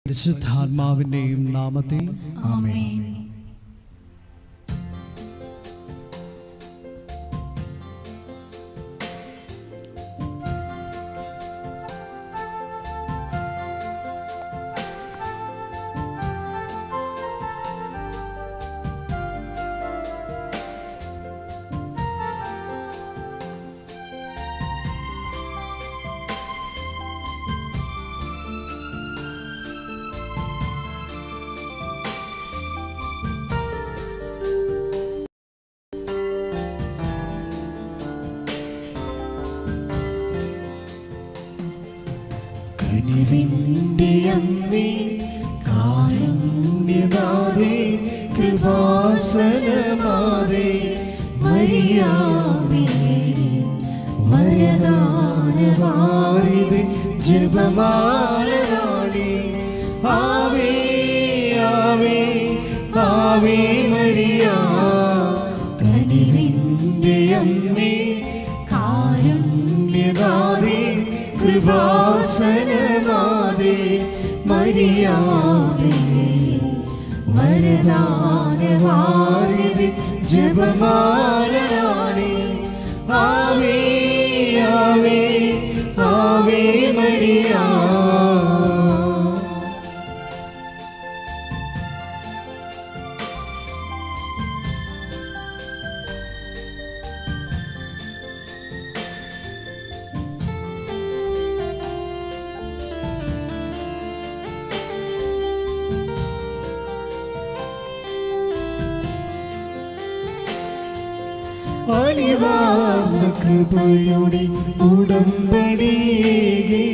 പരിശുദ്ധാത്മാവിന്റെയും നാമത്തിൽ ആമേൻ. കനിവിന്റെ അമ്മേ, കാരുണ്യനാഥേ, കൃപാസനമാതേ, മരിയാമേ, വരദാനവാരിധി, ജപമാലരാണി, ആവേ ആവേ Ave Maria. കനിവിന്റെ അമ്മേ, കാരുണ്യനാഥേ, കൃപാസനനാഥേ, മരിയാമേ, വരദാനവാരിധി, ജപമാലരാണി, ആവേ ആവേ ആവേ മരിയ. അലിവാർന്ന കൃപയുടെ ഉടമ്പടിയേകി,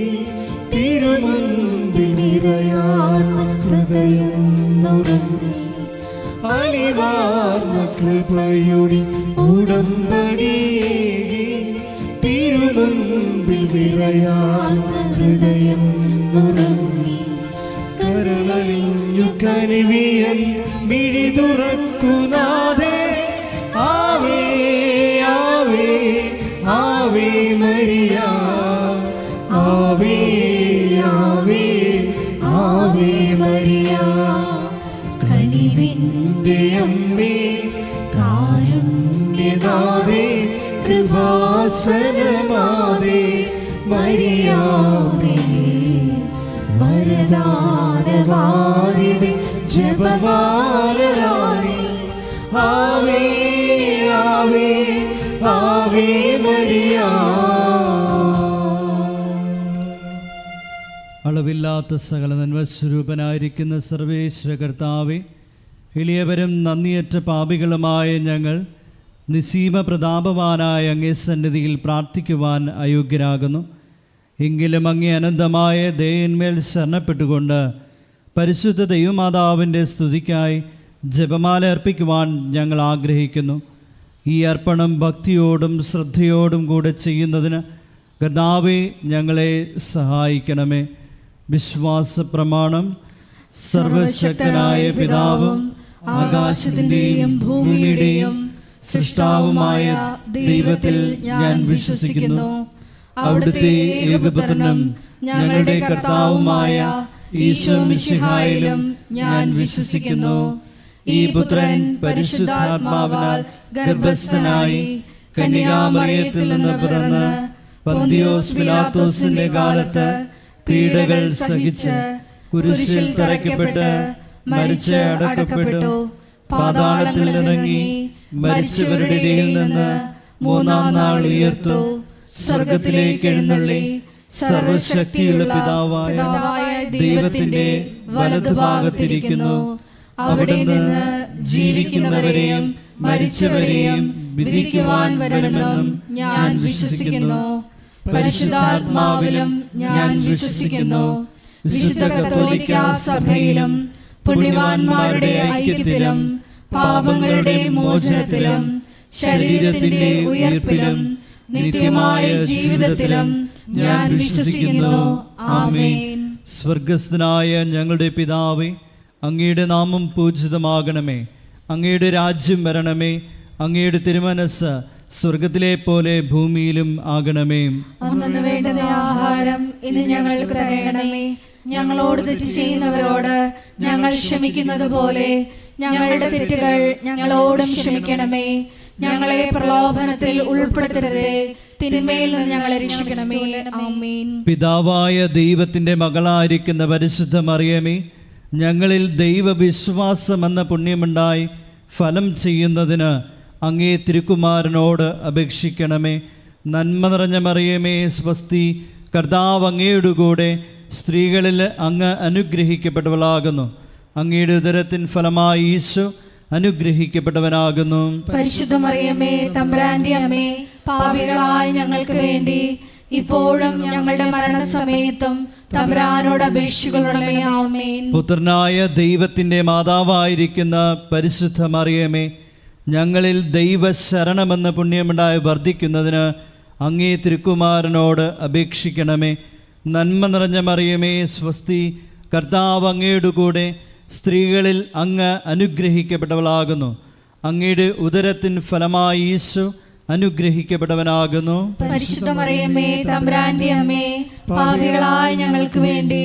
തിരുമുൻപിൽ നിറയാർന്ന ഹൃദയം നുറുങ്ങി. അലിവാർന്ന കൃപയുടെ ഉടമ്പടിയേകി, തിരുമുൻപിൽ നിറയാർന്ന ഹൃദയം നുറുങ്ങി. കരളലിഞ്ഞു കനിവിയൻ മിഴി തുറക്കുനാഥേ, ആവേ ആവേ ആവേ മരിയ, ആവേ ആവേ ആവേ മരിയ. കനിവിന്റെ അമ്മേ, കാരുണ്യനാഥേ, കൃപാസനമാതേ, മരിയാമേ, വരദാനവാരിധി, ജപമാലരാണി, ആവേ ആവേ ആവേ മരിയ. അളവില്ലാത്ത സകല നന്മസ്വരൂപനായിരിക്കുന്ന സർവേശ്വര കർത്താവേ, എളിയവരും നന്ദിയറ്റ പാപികളുമായ ഞങ്ങൾ നിസീമ പ്രതാപവാനായ അങ്ങേ സന്നിധിയിൽ പ്രാർത്ഥിക്കുവാൻ അയോഗ്യരാകുന്നു. എങ്കിലും അങ്ങേ അനന്തമായ ദയന്മേൽ ശരണപ്പെട്ടുകൊണ്ട് പരിശുദ്ധ ദൈവമാതാവിൻ്റെ സ്തുതിക്കായി ജപമാല അർപ്പിക്കുവാൻ ഞങ്ങൾ ആഗ്രഹിക്കുന്നു. ഈ അർപ്പണം ഭക്തിയോടും ശ്രദ്ധയോടും കൂടെ ചെയ്യുന്നതിന് കർത്താവേ ഞങ്ങളെ സഹായിക്കണമേ. വിശ്വാസ പ്രമാണം. സർവശക്തനായ പിതാവും ആകാശത്തിൻ്റെയും ഭൂമിയുടെയും സൃഷ്ടാവുമായ ദൈവത്തിൽ ഞാൻ വിശ്വസിക്കുന്നു. അവിടുത്തെ ഏകപുത്രനും ഞങ്ങളുടെ കർത്താവുമായ ഈശോ മിശിഹായിലും ഞാൻ വിശ്വസിക്കുന്നു. ഈ പുത്രൻ പരിശുദ്ധാത്മാവിനാൽ ഗർഭസ്ഥനായി കന്യകാമറിയത്തിൽ നിന്ന് പിറന്ന് പന്തിയോസ് പിലാത്തോസിന്റെ കാലത്ത് പീഡകൾ സഹിച്ച് കുരിശിൽ തറയ്ക്കപ്പെട്ട് മരിച്ച് അടക്കപ്പെട്ടു, പാതാളത്തിൽ ഇറങ്ങി മരിച്ചവരുടെ ഇടയിൽ നിന്ന് മൂന്നാം നാൾ ഉയർത്തു, സ്വർഗത്തിലേക്ക് എഴുന്നള്ളി സർവശക്തിയുള്ള പിതാവായ ദൈവത്തിന്റെ വലതുഭാഗത്തിരിക്കുന്നു. അവിടെ നിന്ന് ജീവിക്കുന്നവരെയും മരിച്ചവരെയും വിധിക്കുവാൻ വരുമെന്നും ഞാൻ വിശ്വസിക്കുന്നു. പരിശുദ്ധാത്മാവിലും ഞാൻ വിശ്വസിക്കുന്നു. വിശുദ്ധ കത്തോലിക്കാ സഭയിലും പുണ്യവാന്മാരുടെ ഐക്യത്തിലും പാപങ്ങളുടെ മോചനത്തിലും ശരീരത്തിന്റെ ഉയർപ്പിലും നിത്യമായ ജീവിതത്തിലും ഞാൻ വിശ്വസിക്കുന്നു. ആമേൻ. സ്വർഗസ്ഥനായ ഞങ്ങളുടെ പിതാവേ, അങ്ങയുടെ നാമം പൂജിതമാകണമേ. അങ്ങയുടെ രാജ്യം വരണമേ. അങ്ങയുടെ തിരുമനസ്സ് സ്വർഗത്തിലെ പോലെ ഭൂമിയിലും ആകണമേ. അന്നു വേണ്ടുന്ന ആഹാരം ഇന്ന് ഞങ്ങൾക്ക് തരണമേ. ഞങ്ങളോട് തെറ്റ് ചെയ്യുന്നവരോട് ഞങ്ങൾ ക്ഷമിക്കുന്നത് പോലെ ഞങ്ങളുടെ തെറ്റുകൾ ഞങ്ങളോടും ക്ഷമിക്കണമേ. ഞങ്ങളെ പ്രലോഭനത്തിൽ ഉൾപ്പെടുത്തരുതേ, തിന്മയിൽ നിന്ന് ഞങ്ങളെ രക്ഷിക്കണമേ. ആമേൻ. പിതാവായ ദൈവത്തിൻ്റെ മകളായിരിക്കുന്ന പരിശുദ്ധ മറിയമേ, ഞങ്ങളിൽ ദൈവവിശ്വാസം എന്ന പുണ്യമുണ്ടായി ഫലം ചെയ്യുന്നതിന് അങ്ങേ തിരുക്കുമാരനോട് അപേക്ഷിക്കണമേ. നന്മ നിറഞ്ഞ മറിയമേ, സ്വസ്തി, കർത്താവ് അങ്ങയുടെ കൂടെ സ്ത്രീകളിൽ അങ്ങ് അനുഗ്രഹിക്കപ്പെട്ടവളാകുന്നു. അങ്ങയുടെ ഉദരത്തിൻ ഫലമായി ഈശോ അനുഗ്രഹിക്കപ്പെട്ടവനാകുന്നു. പരിശുദ്ധ മറിയമേ, തമ്പുരാന്റെ അമ്മേ, പാപികളായ ഞങ്ങൾക്ക് വേണ്ടി ഇപ്പോഴും ഞങ്ങളുടെ മരണസമയത്തും തമ്പുരാനോട് അപേക്ഷിക്കണമേ. ആമേൻ. പുത്രനായ ദൈവത്തിൻ്റെ മാതാവായിരിക്കുന്ന പരിശുദ്ധ മറിയമേ, ഞങ്ങളിൽ ദൈവശരണമെന്ന പുണ്യമുണ്ടായി വർദ്ധിക്കുന്നതിന് അങ്ങേ തിരുക്കുമാരനോട് അപേക്ഷിക്കണമേ. നന്മ നിറഞ്ഞ മറിയമേ, സ്വസ്തി, കർത്താവ് അങ്ങയുടെ കൂടെ സ്ത്രീകളിൽ അങ്ങ് അനുഗ്രഹിക്കപ്പെട്ടവളാകുന്നു. അങ്ങയുടെ ഉദരത്തിൻ ഫലമായി ഈശോ അനുഗ്രഹിക്കപ്പെട്ടവനാകുന്നു. പരിശുദ്ധ മറിയമേ, തമ്പുരാന്റെ അമ്മേ, പാപികളായ ഞങ്ങൾക്ക് വേണ്ടി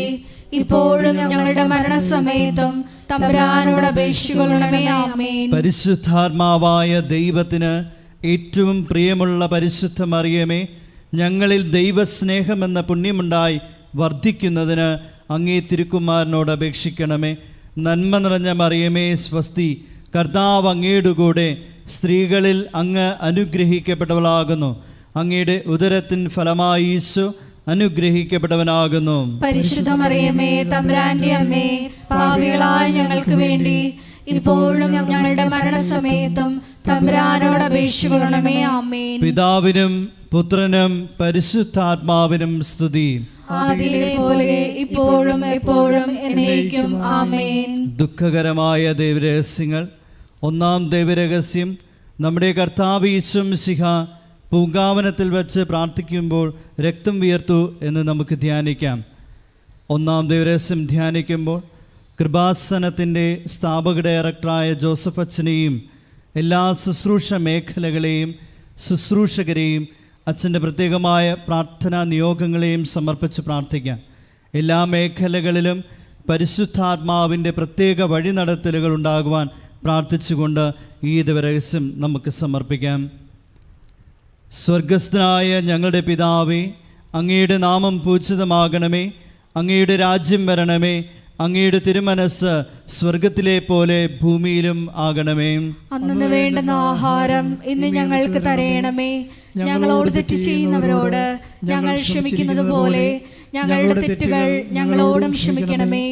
ഇപ്പോഴും ഞങ്ങളുടെ മരണസമയത്തും തമ്പുരാനോട് അപേക്ഷിക്കണമേ. ആമേൻ. പരിശുദ്ധാത്മാവായ ദൈവത്തിന് ഏറ്റവും പ്രിയമുള്ള പരിശുദ്ധ മറിയമേ, ഞങ്ങളിൽ ദൈവസ്നേഹമെന്ന പുണ്യമുണ്ടായി വർദ്ധിക്കുന്നതിന് അങ്ങേ തിരുക്കുമാരനോട് അപേക്ഷിക്കണമേ. നന്മ നിറഞ്ഞ മറിയമേ, സ്വസ്തി, കർത്താവ് അങ്ങയുടെ കൂടെ സ്ത്രീകളിൽ അങ്ങ് അനുഗ്രഹിക്കപ്പെട്ടവളാകുന്നു. അങ്ങയുടെ ഉദരത്തിൻ ഫലമായി ഈശോ അനുഗ്രഹിക്കപ്പെട്ടവനാകുന്നു. പരിശുദ്ധ മറിയമേ, തമ്പുരാന്റെ അമ്മേ, പാപികളായ ഞങ്ങൾക്ക് വേണ്ടി ഇപ്പോഴും ഞങ്ങളുടെ മരണസമയത്തും തമ്പുരാനോട് അപേക്ഷിക്കണമേ. ആമേൻ. പിതാവിനും പുത്രനും പരിശുദ്ധാത്മാവിനും സ്തുതി. ആദിയിലെ പോലെ ഇപ്പോഴും എപ്പോഴും എന്നേക്കും. ആമേൻ. ദുഃഖകരമായ ദൈവരഹസ്യങ്ങൾ. ഒന്നാം ദൈവരഹസ്യം, നമ്മുടെ കർത്താവ് ഈശോ മിശിഹ പൂങ്കാവനത്തിൽ വച്ച് പ്രാർത്ഥിക്കുമ്പോൾ രക്തം വിയർത്തു എന്ന് നമുക്ക് ധ്യാനിക്കാം. ഒന്നാം ദൈവരഹസ്യം ധ്യാനിക്കുമ്പോൾ കൃപാസനത്തിൻ്റെ സ്ഥാപക ഡയറക്ടറായ ജോസഫ് അച്ഛനെയും എല്ലാ ശുശ്രൂഷ മേഖലകളെയും ശുശ്രൂഷകരെയും അച്ഛൻ്റെ പ്രത്യേകമായ പ്രാർത്ഥനാ നിയോഗങ്ങളെയും സമർപ്പിച്ച് പ്രാർത്ഥിക്കാം. എല്ലാ മേഖലകളിലും പരിശുദ്ധാത്മാവിൻ്റെ പ്രത്യേക വഴി നടത്തലുകൾ ഉണ്ടാകുവാൻ പ്രാർത്ഥിച്ചുകൊണ്ട് ഈ ദിവരഹസ്യം നമുക്ക് സമർപ്പിക്കാം. സ്വർഗസ്ഥനായ ഞങ്ങളുടെ പിതാവേ, അങ്ങയുടെ നാമം പൂജിതമാകണമേ. അങ്ങയുടെ രാജ്യം വരണമേ. അങ്ങയുടെ തിരുമനസ് സ്വർഗത്തിലെ പോലെ ഭൂമിയിലും ആകണമേ. അന്നു വേണ്ടുന്ന ആഹാരം ഇന്ന് ഞങ്ങൾക്ക് തരയണമേ. ഞങ്ങളോട് തെറ്റ് ചെയ്യുന്നവരോട് ഞങ്ങൾ ക്ഷമിക്കുന്നത് പോലെ ഞങ്ങളുടെ തെറ്റുകൾ ഞങ്ങളോടും ക്ഷമിക്കണമേ.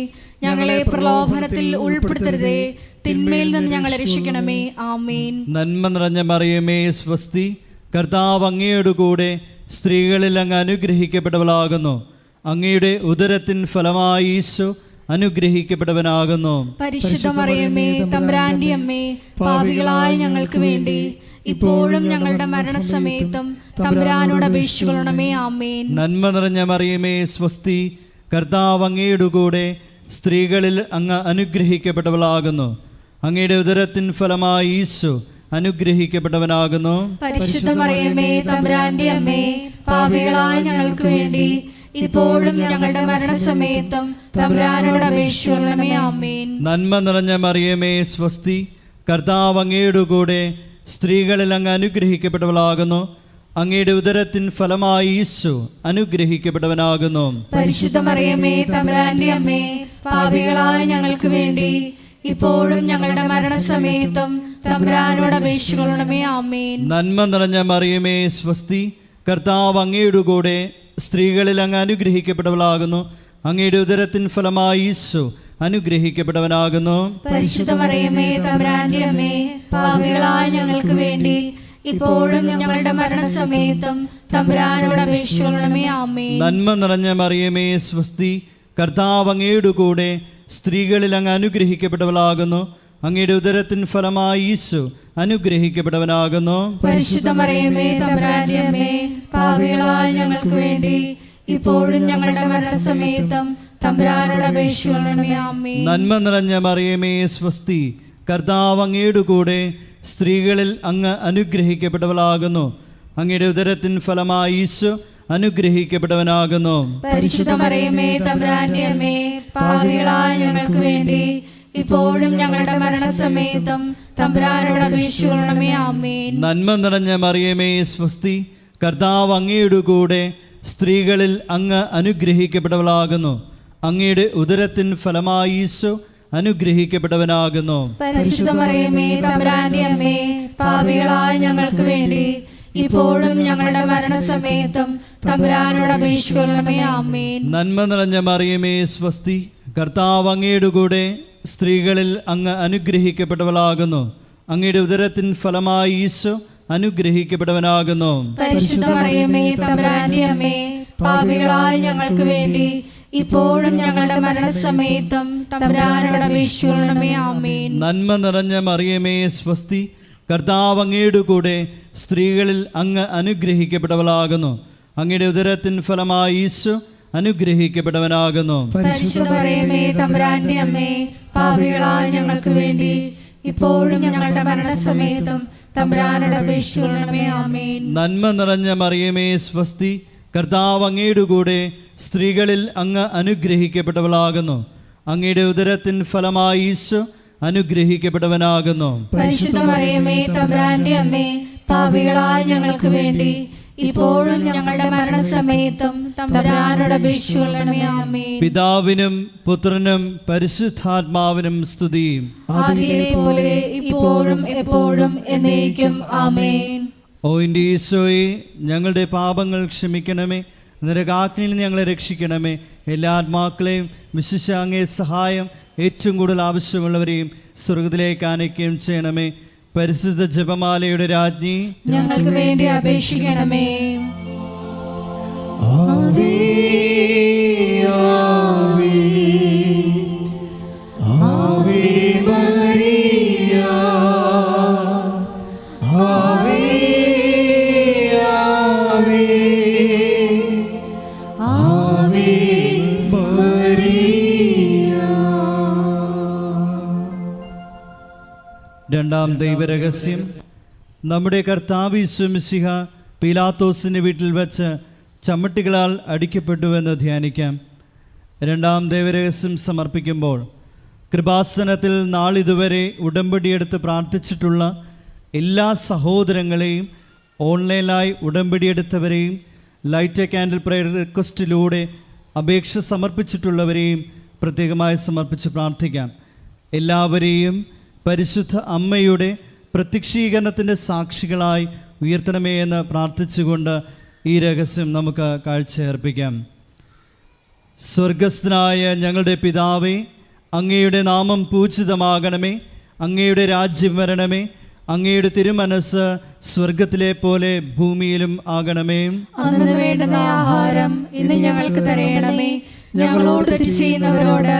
ഞങ്ങളെ പ്രലോഭനത്തിൽ ഉൾപ്പെടുത്തരുതേ, തിന്മയിൽ നിന്ന് ഞങ്ങളെ രക്ഷിക്കണമേ. ആമേൻ. നന്മ നിറഞ്ഞ മറിയമേ, സ്വസ്തി, കർത്താവ് അങ്ങയുടെ കൂടെ സ്ത്രീകളിൽ അങ്ങ് അനുഗ്രഹിക്കപ്പെട്ടവളാകുന്നു. അങ്ങയുടെ ഉദരത്തിൻ ഫലമായി ഈശോ അനുഗ്രഹിക്കപ്പെട്ടവനാകുന്നു. പരിശുദ്ധ മറിയമേ, തമ്പുരാന്റെ അമ്മേ, പാപികളായ ഞങ്ങൾക്ക് വേണ്ടി ഇപ്പോഴും ഞങ്ങളുടെ മരണസമയത്തും തമ്പുരാനോട് അപേക്ഷിക്കണമേ. ആമേൻ. നന്മ നിറഞ്ഞ മറിയമേ, സ്വസ്തി, കർത്താവ് അങ്ങയുടെ കൂടെ സ്ത്രീകളിൽ അങ്ങ് അനുഗ്രഹിക്കപ്പെട്ടവളാകുന്നു. അങ്ങയുടെ ഉദരത്തിൻ ഫലമായി ഈശോ അനുഗ്രഹിക്കപ്പെട്ടവനാകുന്നു. പരിശുദ്ധ മറിയമേ, തമ്പുരാന്റെ അമ്മേ, പാപികളായ ഞങ്ങൾക്ക് വേണ്ടി ഇപ്പോഴും ഞങ്ങളുടെ മരണസമയത്തും തമ്പുരാനോട് അപേക്ഷിക്കണമേ. ആമേൻ. നന്മ നിറഞ്ഞ മറിയമേ, സ്വസ്തി, കർത്താവ് അങ്ങയുടെ കൂടെ സ്ത്രീകളിൽ അങ്ങ് അനുഗ്രഹിക്കപ്പെട്ടവളാകുന്നു. അങ്ങയുടെ ഉദരത്തിൻ ഫലമായി ഈശോ അനുഗ്രഹിക്കപ്പെട്ടവനാകുന്നു. പരിശുദ്ധ മറിയമേ, തമ്പുരാന്റെ അമ്മേ, പാപികളായ ഞങ്ങൾക്ക് വേണ്ടി ഇപ്പോഴും ഞങ്ങളുടെ മരണസമയത്തും തമ്പുരാനോട് അപേക്ഷിക്കണമേ. ആമേൻ. നന്മ നിറഞ്ഞ മറിയമേ, സ്വസ്തി, കർത്താവ് അങ്ങയുടെ കൂടെ സ്ത്രീകളിൽ അങ്ങ് അനുഗ്രഹിക്കപ്പെട്ടവളാകുന്നു. അങ്ങയുടെ ഉദരത്തിൻ ഫലമായി ഈശോ അനുഗ്രഹിക്കപ്പെട്ടവനാകുന്നു. പരിശുദ്ധ മറിയമേ, തമ്പുരാന്റെ അമ്മേ, പാപികളായ ഞങ്ങൾക്ക് വേണ്ടി ഇപ്പോഴും ഞങ്ങളുടെ മരണസമയത്തും തമ്പുരാനോട് അപേക്ഷിക്കണമേ. ആമേൻ. നന്മ നിറഞ്ഞ മറിയമേ, സ്വസ്തി, കർത്താവ് അങ്ങയുടെ കൂടെ സ്ത്രീകളിൽ അങ്ങ് അനുഗ്രഹിക്കപ്പെട്ടവളാകുന്നു. അങ്ങയുടെ ഉദരത്തിൻ ഫലമായി ഈശോ അനുഗ്രഹിക്കപ്പെട്ടവനാകുന്നു. പരിശുദ്ധ മറിയമേ, തമ്പുരാന്റെ അമ്മേ, പാപികളായ ഞങ്ങൾക്ക് വേണ്ടി ഇപ്പോഴും ഞങ്ങളുടെ മരണസമയത്തും തമ്പുരാനോട് അപേക്ഷിക്കണമേ. ആമേൻ. നന്മ നിറഞ്ഞ മറിയമേ, സ്വസ്തി, കർത്താവ് അങ്ങയുടെ കൂടെ സ്ത്രീകളിൽ അങ്ങ് അനുഗ്രഹിക്കപ്പെട്ടവളാകുന്നു. അങ്ങയുടെ ഉദരത്തിൻ ഫലമായി ഈശോ അനുഗ്രഹിക്കപ്പെട്ടവനാകുന്നു. പരിശുദ്ധ മറിയമേ തമ്പുരാന്റെ അമ്മേ, പാപികളായ ഞങ്ങൾക്ക് വേണ്ടി ഇപ്പോഴും ഞങ്ങളുടെ മരണസമയത്തും തമ്പുരാനോട് അപേക്ഷിക്കണമേ. ആമേൻ. നന്മ നിറഞ്ഞ മറിയമേ സ്വസ്തി, കർത്താവ് അങ്ങയുടെ കൂടെ സ്ത്രീകളിൽ അങ്ങ് അനുഗ്രഹിക്കപ്പെട്ടവളാകുന്നു. അങ്ങയുടെ ഉദരത്തിൻ ഫലമായി ഈശോ അനുഗ്രഹിക്കപ്പെട്ടവനാകുന്നു. പരിശുദ്ധ മറിയമേ തമ്പുരാന്റെ അമ്മേ, പാപികളായ ഞങ്ങൾക്ക് വേണ്ടി ഇപ്പോഴും ഞങ്ങളുടെ മരണസമയത്തും തമ്പുരാനോട് അപേക്ഷിക്കണമേ. ആമേൻ. നന്മ നിറഞ്ഞ മറിയമേ സ്വസ്തി, കർത്താവ് അങ്ങയുടെ കൂടെ സ്ത്രീകളിൽ അങ്ങ് അനുഗ്രഹിക്കപ്പെട്ടവളാകുന്നു. അങ്ങയുടെ ഉദരത്തിൻ ഫലമായി ഈശോ അനുഗ്രഹിക്കപ്പെട്ടവനാകുന്നു. പരിശുദ്ധ മറിയമേ തമ്പുരാന്റെ അമ്മേ, പാപികളായ ഞങ്ങൾക്ക് വേണ്ടി ഇപ്പോഴും ഞങ്ങളുടെ മരണസമയത്തും തമ്പുരാനോട് അപേക്ഷിക്കണമേ. ആമേൻ. നന്മ നിറഞ്ഞ മറിയമേ സ്വസ്തി, കർത്താവ് അങ്ങയുടെ കൂടെ സ്ത്രീകളിൽ അങ്ങ് അനുഗ്രഹിക്കപ്പെട്ടവളാകുന്നു. അങ്ങയുടെ ഉദരത്തിൻ ഫലമായി ഈശോ അനുഗ്രഹിക്കപ്പെട്ടവനാകുന്നു. പരിശുദ്ധ മറിയമേ തമ്പുരാന്റെ അമ്മേ, പാപികളായ ഞങ്ങൾക്ക് വേണ്ടി ഇപ്പോഴും ഞങ്ങളുടെ മരണസമയത്തും തമ്പുരാനോട് അപേക്ഷിക്കണമേ. ആമേൻ. നന്മ നിറഞ്ഞ മറിയമേ സ്വസ്തി, കർത്താവ് അങ്ങയുടെ കൂടെ സ്ത്രീകളിൽ അങ്ങ് അനുഗ്രഹിക്കപ്പെട്ടവളാകുന്നു. അങ്ങയുടെ ഉദരത്തിൻ ഫലമായി ഈശോ അനുഗ്രഹിക്കപ്പെട്ടവനാകുന്നു. പരിശുദ്ധ മറിയമേ തമ്പുരാന്റെ അമ്മേ, പാപികളായ ഞങ്ങൾക്ക് വേണ്ടി ഇപ്പോഴും ഞങ്ങളുടെ മരണസമയത്തും തമ്പുരാനോട് അപേക്ഷിക്കണമേ. ആമേൻ. പിതാവിനും പുത്രനും പരിശുദ്ധാത്മാവിനും സ്തുതി. ആദിയിലെ പോലെ ഇപ്പോഴും എപ്പോഴും എന്നേക്കും. ആമേൻ. ഓ എൻ്റെ ഈശോയെ, ഞങ്ങളുടെ പാപങ്ങൾ ക്ഷമിക്കണമേ, നരകാഗ്നിയിൽ ഞങ്ങളെ രക്ഷിക്കണമേ. എല്ലാ ആത്മാക്കളെയും വിശിഷ്യ അങ്ങേ സഹായം ഏറ്റവും കൂടുതൽ ആവശ്യമുള്ളവരെയും സ്വർഗത്തിലേക്ക് ആനയിക്കുകയും ചെയ്യണമേ. പരിശുദ്ധ ജപമാലയുടെ രാജ്ഞി, ഞങ്ങൾക്ക് വേണ്ടി അപേക്ഷിക്കണമേ. ആവേ ആവേ ആവേ മരിയ, ആവേ ആവേ ആവേ മരിയ. രണ്ടാം ദൈവരഹസ്യം. നമ്മുടെ കർത്താവ് യേശു മിശിഹ പീലാത്തോസിൻ്റെ വീട്ടിൽ വച്ച് ചമ്മട്ടികളാൽ അടിക്കപ്പെട്ടുവെന്ന് ധ്യാനിക്കാം. രണ്ടാം ദൈവരഹസ്യം സമർപ്പിക്കുമ്പോൾ കൃപാസനത്തിൽ നാളിതുവരെ ഉടമ്പടിയെടുത്ത് പ്രാർത്ഥിച്ചിട്ടുള്ള എല്ലാ സഹോദരങ്ങളെയും, ഓൺലൈനായി ഉടമ്പടിയെടുത്തവരെയും, ലൈറ്റ് എ കാൻഡിൽ പ്രയർ റിക്വസ്റ്റിലൂടെ അപേക്ഷ സമർപ്പിച്ചിട്ടുള്ളവരെയും പ്രത്യേകമായി സമർപ്പിച്ച് പ്രാർത്ഥിക്കാം. എല്ലാവരെയും പരിശുദ്ധ അമ്മയുടെ പ്രത്യക്ഷീകരണത്തിൻ്റെ സാക്ഷികളായി ഉയർത്തണമേ എന്ന് പ്രാർത്ഥിച്ചുകൊണ്ട് ഈ രഹസ്യം നമുക്ക് കാഴ്ചയർപ്പിക്കാം. സ്വർഗസ്ഥനായ ഞങ്ങളുടെ പിതാവേ, അങ്ങയുടെ നാമം പൂജിതമാകണമേ. അങ്ങയുടെ രാജ്യം വരണമേ. അങ്ങയുടെ തിരുമനസ് സ്വർഗത്തിലെ പോലെ ഭൂമിയിലും ആകണമേ. അന്നു വേണ്ടുന്ന ആഹാരം ഇന്ന് ഞങ്ങൾക്ക് തരയണമേ. ഞങ്ങളോട് തെറ്റ് ചെയ്യുന്നവരോട്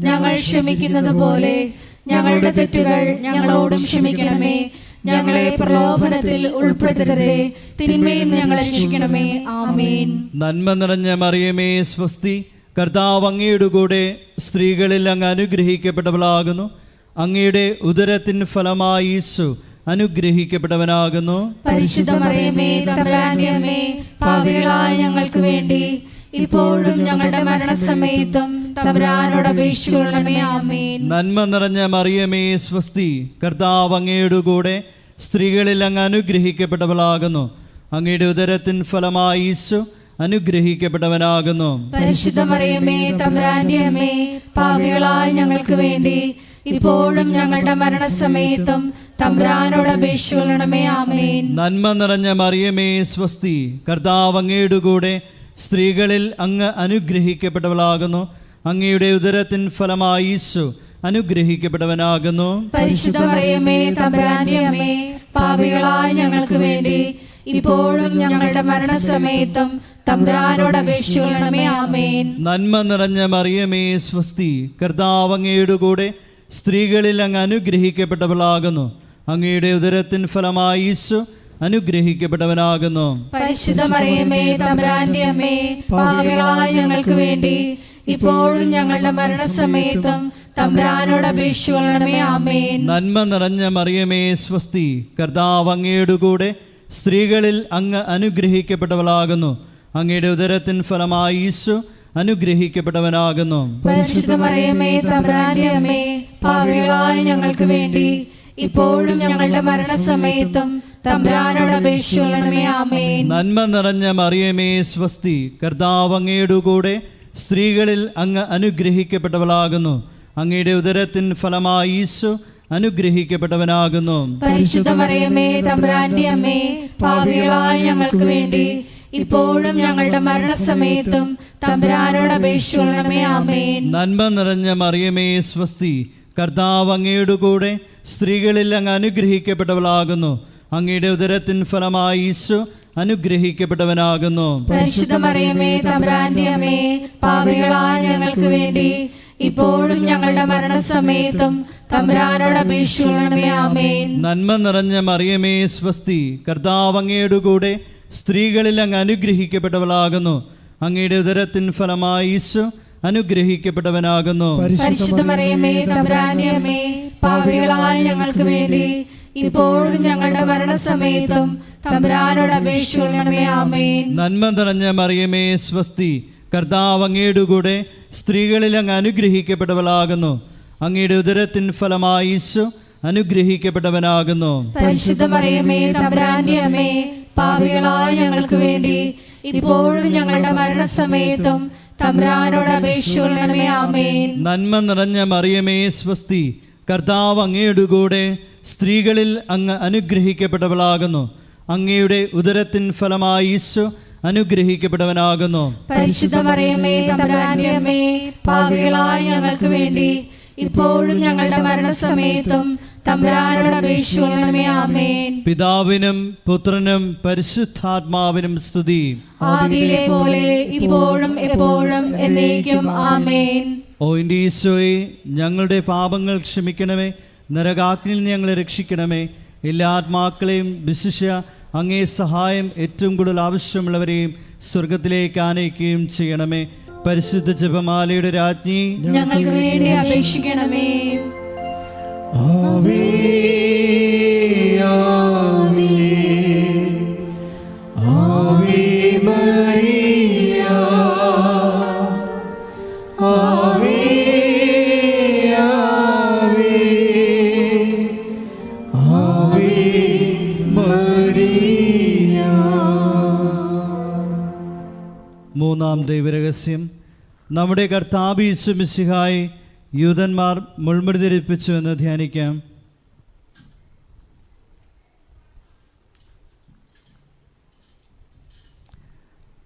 ഞങ്ങൾ ക്ഷമിക്കുന്നത് പോലെ ഞങ്ങളുടെ തെറ്റുകൾ ഞങ്ങളോടും ക്ഷമിക്കണമേ. ഞങ്ങളെ പ്രലോഭനത്തിൽ ഉൾപ്പെടുത്തരുതേ, തിന്മയിൽ നിന്ന് ഞങ്ങളെ രക്ഷിക്കണമേ. ആമേൻ. നന്മ നിറഞ്ഞ മറിയമേ സ്വസ്തി, കർത്താവ് അങ്ങയുടെ കൂടെ സ്ത്രീകളിൽ അങ്ങ് അനുഗ്രഹിക്കപ്പെട്ടവളാകുന്നു. അങ്ങയുടെ ഉദരത്തിൻ ഫലമായി ഈശോ അനുഗ്രഹിക്കപ്പെട്ടവനാകുന്നു. പരിശുദ്ധ മറിയമേ തമ്പുരാന്റെ അമ്മേ, പാപികളായ ഞങ്ങൾക്ക് വേണ്ടി ഇപ്പോഴും ഞങ്ങളുടെ മരണസമയത്തും തമ്പുരാനോട് അപേക്ഷിക്കണമേ. ആമേൻ. നന്മ നിറഞ്ഞ മറിയമേ സ്വസ്തി, കർത്താവ് അങ്ങയുടെ കൂടെ സ്ത്രീകളിൽ അങ്ങ് അനുഗ്രഹിക്കപ്പെട്ടവളാകുന്നു. അങ്ങയുടെ ഉദരത്തിൻ ഫലമായി ഈശോ അനുഗ്രഹിക്കപ്പെട്ടവനാകുന്നു. പരിശുദ്ധ മറിയമേ തമ്പുരാന്റെ അമ്മേ, പാപികളായ ഞങ്ങൾക്ക് വേണ്ടി ഇപ്പോഴും ഞങ്ങളുടെ മരണസമയത്തും തമ്പുരാനോട് അപേക്ഷിക്കണമേ. ആമേൻ. നന്മ നിറഞ്ഞ മറിയമേ സ്വസ്തി, കർത്താവ് അങ്ങയുടെ കൂടെ സ്ത്രീകളിൽ അങ്ങ് അനുഗ്രഹിക്കപ്പെട്ടവളാകുന്നു. അങ്ങയുടെ ഉദരത്തിൻ ഫലമായി ഈശോ അനുഗ്രഹിക്കപ്പെട്ടവനാകുന്നു. പരിശുദ്ധ മറിയമേ തമ്പുരാന്റെ അമ്മേ, പാപികളായ ഞങ്ങൾക്ക് വേണ്ടി ഇപ്പോഴും ഞങ്ങളുടെ മരണസമയത്തും തമ്പുരാനോട് അപേക്ഷിക്കണമേ. ആമേൻ. നന്മ നിറഞ്ഞ മറിയമേ സ്വസ്തി, കർത്താവ് അങ്ങയുടെ കൂടെ സ്ത്രീകളിൽ അങ്ങ് അനുഗ്രഹിക്കപ്പെട്ടവളാകുന്നു. അങ്ങയുടെ ഉദരത്തിൻ ഫലമായി ഈശോ അനുഗ്രഹിക്കപ്പെട്ടവനാകുന്നു. പരിശുദ്ധ മറിയമേ തമ്പുരാന്റെ അമ്മേ, പാപികളായ ഞങ്ങൾക്ക് വേണ്ടി ഇപ്പോഴും ഞങ്ങളുടെ മരണസമയത്തും തമ്പുരാനോട് അപേക്ഷിക്കണമേ. ആമേൻ. നന്മ നിറഞ്ഞ മറിയമേ സ്വസ്തി, കർത്താവ് അങ്ങയുടെ കൂടെ സ്ത്രീകളിൽ അങ്ങ് അനുഗ്രഹിക്കപ്പെട്ടവളാകുന്നു. അങ്ങയുടെ ഉദരത്തിൻ ഫലമായി ഈശോ അനുഗ്രഹിക്കപ്പെട്ടവനാകുന്നു. പരിശുദ്ധ മറിയമേ തമ്പുരാന്റെ അമ്മേ, പാപികളായ ഞങ്ങൾക്ക് വേണ്ടി ഇപ്പോഴും ഞങ്ങളുടെ മരണസമയത്തും തമ്പുരാനോട് അപേക്ഷിക്കണമേ. ആമേൻ. നന്മ നിറഞ്ഞ മറിയമേ സ്വസ്തി, കർത്താവ് അങ്ങയുടെ കൂടെ സ്ത്രീകളിൽ അങ്ങ് അനുഗ്രഹിക്കപ്പെട്ടവളാകുന്നു. അങ്ങയുടെ ഉദരത്തിൻ ഫലമായി ഈശോ അനുഗ്രഹിക്കപ്പെട്ടവനാകുന്നു. പരിശുദ്ധ മറിയമേ തമ്പുരാന്റെ അമ്മേ, പാപികളായ ഞങ്ങൾക്ക് വേണ്ടി ഇപ്പോഴും ഞങ്ങളുടെ മരണസമയത്തും തമ്പുരാനോട് അപേക്ഷിക്കണമേ. ആമേൻ. നന്മ നിറഞ്ഞ മറിയമേ സ്വസ്തി, കർത്താവ് അങ്ങയുടെ കൂടെ സ്ത്രീകളിൽ അങ്ങ് അനുഗ്രഹിക്കപ്പെട്ടവളാകുന്നു. അങ്ങയുടെ ഉദരത്തിൻ ഫലമായി ഈശോ അനുഗ്രഹിക്കപ്പെട്ടവനാകുന്നു. പരിശുദ്ധ മറിയമേ തമ്പുരാന്റെ അമ്മേ, പാപികളായ ഞങ്ങൾക്ക് വേണ്ടി ഇപ്പോഴും ഞങ്ങളുടെ മരണസമയത്തും തമ്പുരാനോട് അപേക്ഷിക്കണമേ. ആമേൻ. നന്മ നിറഞ്ഞ മറിയമേ സ്വസ്തി, കർത്താവ് അങ്ങയുടെ കൂടെ സ്ത്രീകളിൽ അങ്ങ് അനുഗ്രഹിക്കപ്പെട്ടവളാകുന്നു. അങ്ങയുടെ ഉദരത്തിൻ ഫലമായി ഈശോ അനുഗ്രഹിക്കപ്പെട്ടവനാകുന്നു. പരിശുദ്ധ മറിയമേ തമ്പുരാന്റെ അമ്മേ, പാപികളായ ഞങ്ങൾക്ക് വേണ്ടി ഇപ്പോഴും ഞങ്ങളുടെ മരണസമയത്തും തമ്പുരാനോട് അപേക്ഷിക്കണമേ. ആമേൻ. നന്മ നിറഞ്ഞ മറിയമേ സ്വസ്തി, കർത്താവ് അങ്ങയുടെ കൂടെ സ്ത്രീകളിൽ അങ്ങ് അനുഗ്രഹിക്കപ്പെട്ടവളാകുന്നു. അങ്ങയുടെ ഉദരത്തിൻ ഫലമായി ഈശോ അനുഗ്രഹിക്കപ്പെട്ടവനാകുന്നു. പരിശുദ്ധ മറിയമേ തമ്പുരാന്റെ അമ്മേ, പാപികളായ ഞങ്ങൾക്ക് വേണ്ടി ഇപ്പോഴും ഞങ്ങളുടെ മരണസമയത്തും തമ്പുരാനോട് അപേക്ഷിക്കണമേ. ആമേൻ. നന്മ നിറഞ്ഞ മറിയമേ സ്വസ്തി, കർത്താവ് അങ്ങയുടെ കൂടെ സ്ത്രീകളിൽ അങ്ങ് അനുഗ്രഹിക്കപ്പെട്ടവളാകുന്നു. അങ്ങയുടെ ഉദരത്തിൻ ഫലമായി ഈശോ അനുഗ്രഹിക്കപ്പെട്ടവനാകുന്നു. പരിശുദ്ധ മറിയമേ തമ്പുരാന്റെ അമ്മേ, പാപികളായ ഞങ്ങൾക്ക് വേണ്ടി ഇപ്പോഴും ഞങ്ങളുടെ മരണസമയത്തും തമ്പുരാനോട് അപേക്ഷിക്കണമേ. ആമേൻ. പിതാവിനും പുത്രനും പരിശുദ്ധാത്മാവിനും സ്തുതി. ആദിയിലെ പോലെ ഇപ്പോഴും എപ്പോഴും എന്നേക്കും. ആമേൻ. ഓ എൻ്റെ ഈശോയെ, ഞങ്ങളുടെ പാപങ്ങൾ ക്ഷമിക്കണമേ, നരകാഗ്നിയിൽ ഞങ്ങളെ രക്ഷിക്കണമേ. എല്ലാ ആത്മാക്കളെയും വിശിഷ്യ അങ്ങേ സഹായം ഏറ്റവും കൂടുതൽ ആവശ്യമുള്ളവരെയും സ്വർഗത്തിലേക്ക് ആനയിക്കുകയും ചെയ്യണമേ. പരിശുദ്ധ ജപമാലയുടെ രാജ്ഞി, ഞങ്ങൾക്ക് വേണ്ടി അപേക്ഷിക്കണമേ. ആവേ ആവേ ആവേ മരിയ, ആവേ ആവേ ആവേ മരിയ. മൂന്നാം ദൈവരഹസ്യം. നമ്മുടെ കർത്താവ് യേശു മിശിഹായെ യൂതന്മാർ മുൾമുടി ധരിപ്പിച്ചു എന്ന് ധ്യാനിക്കാം.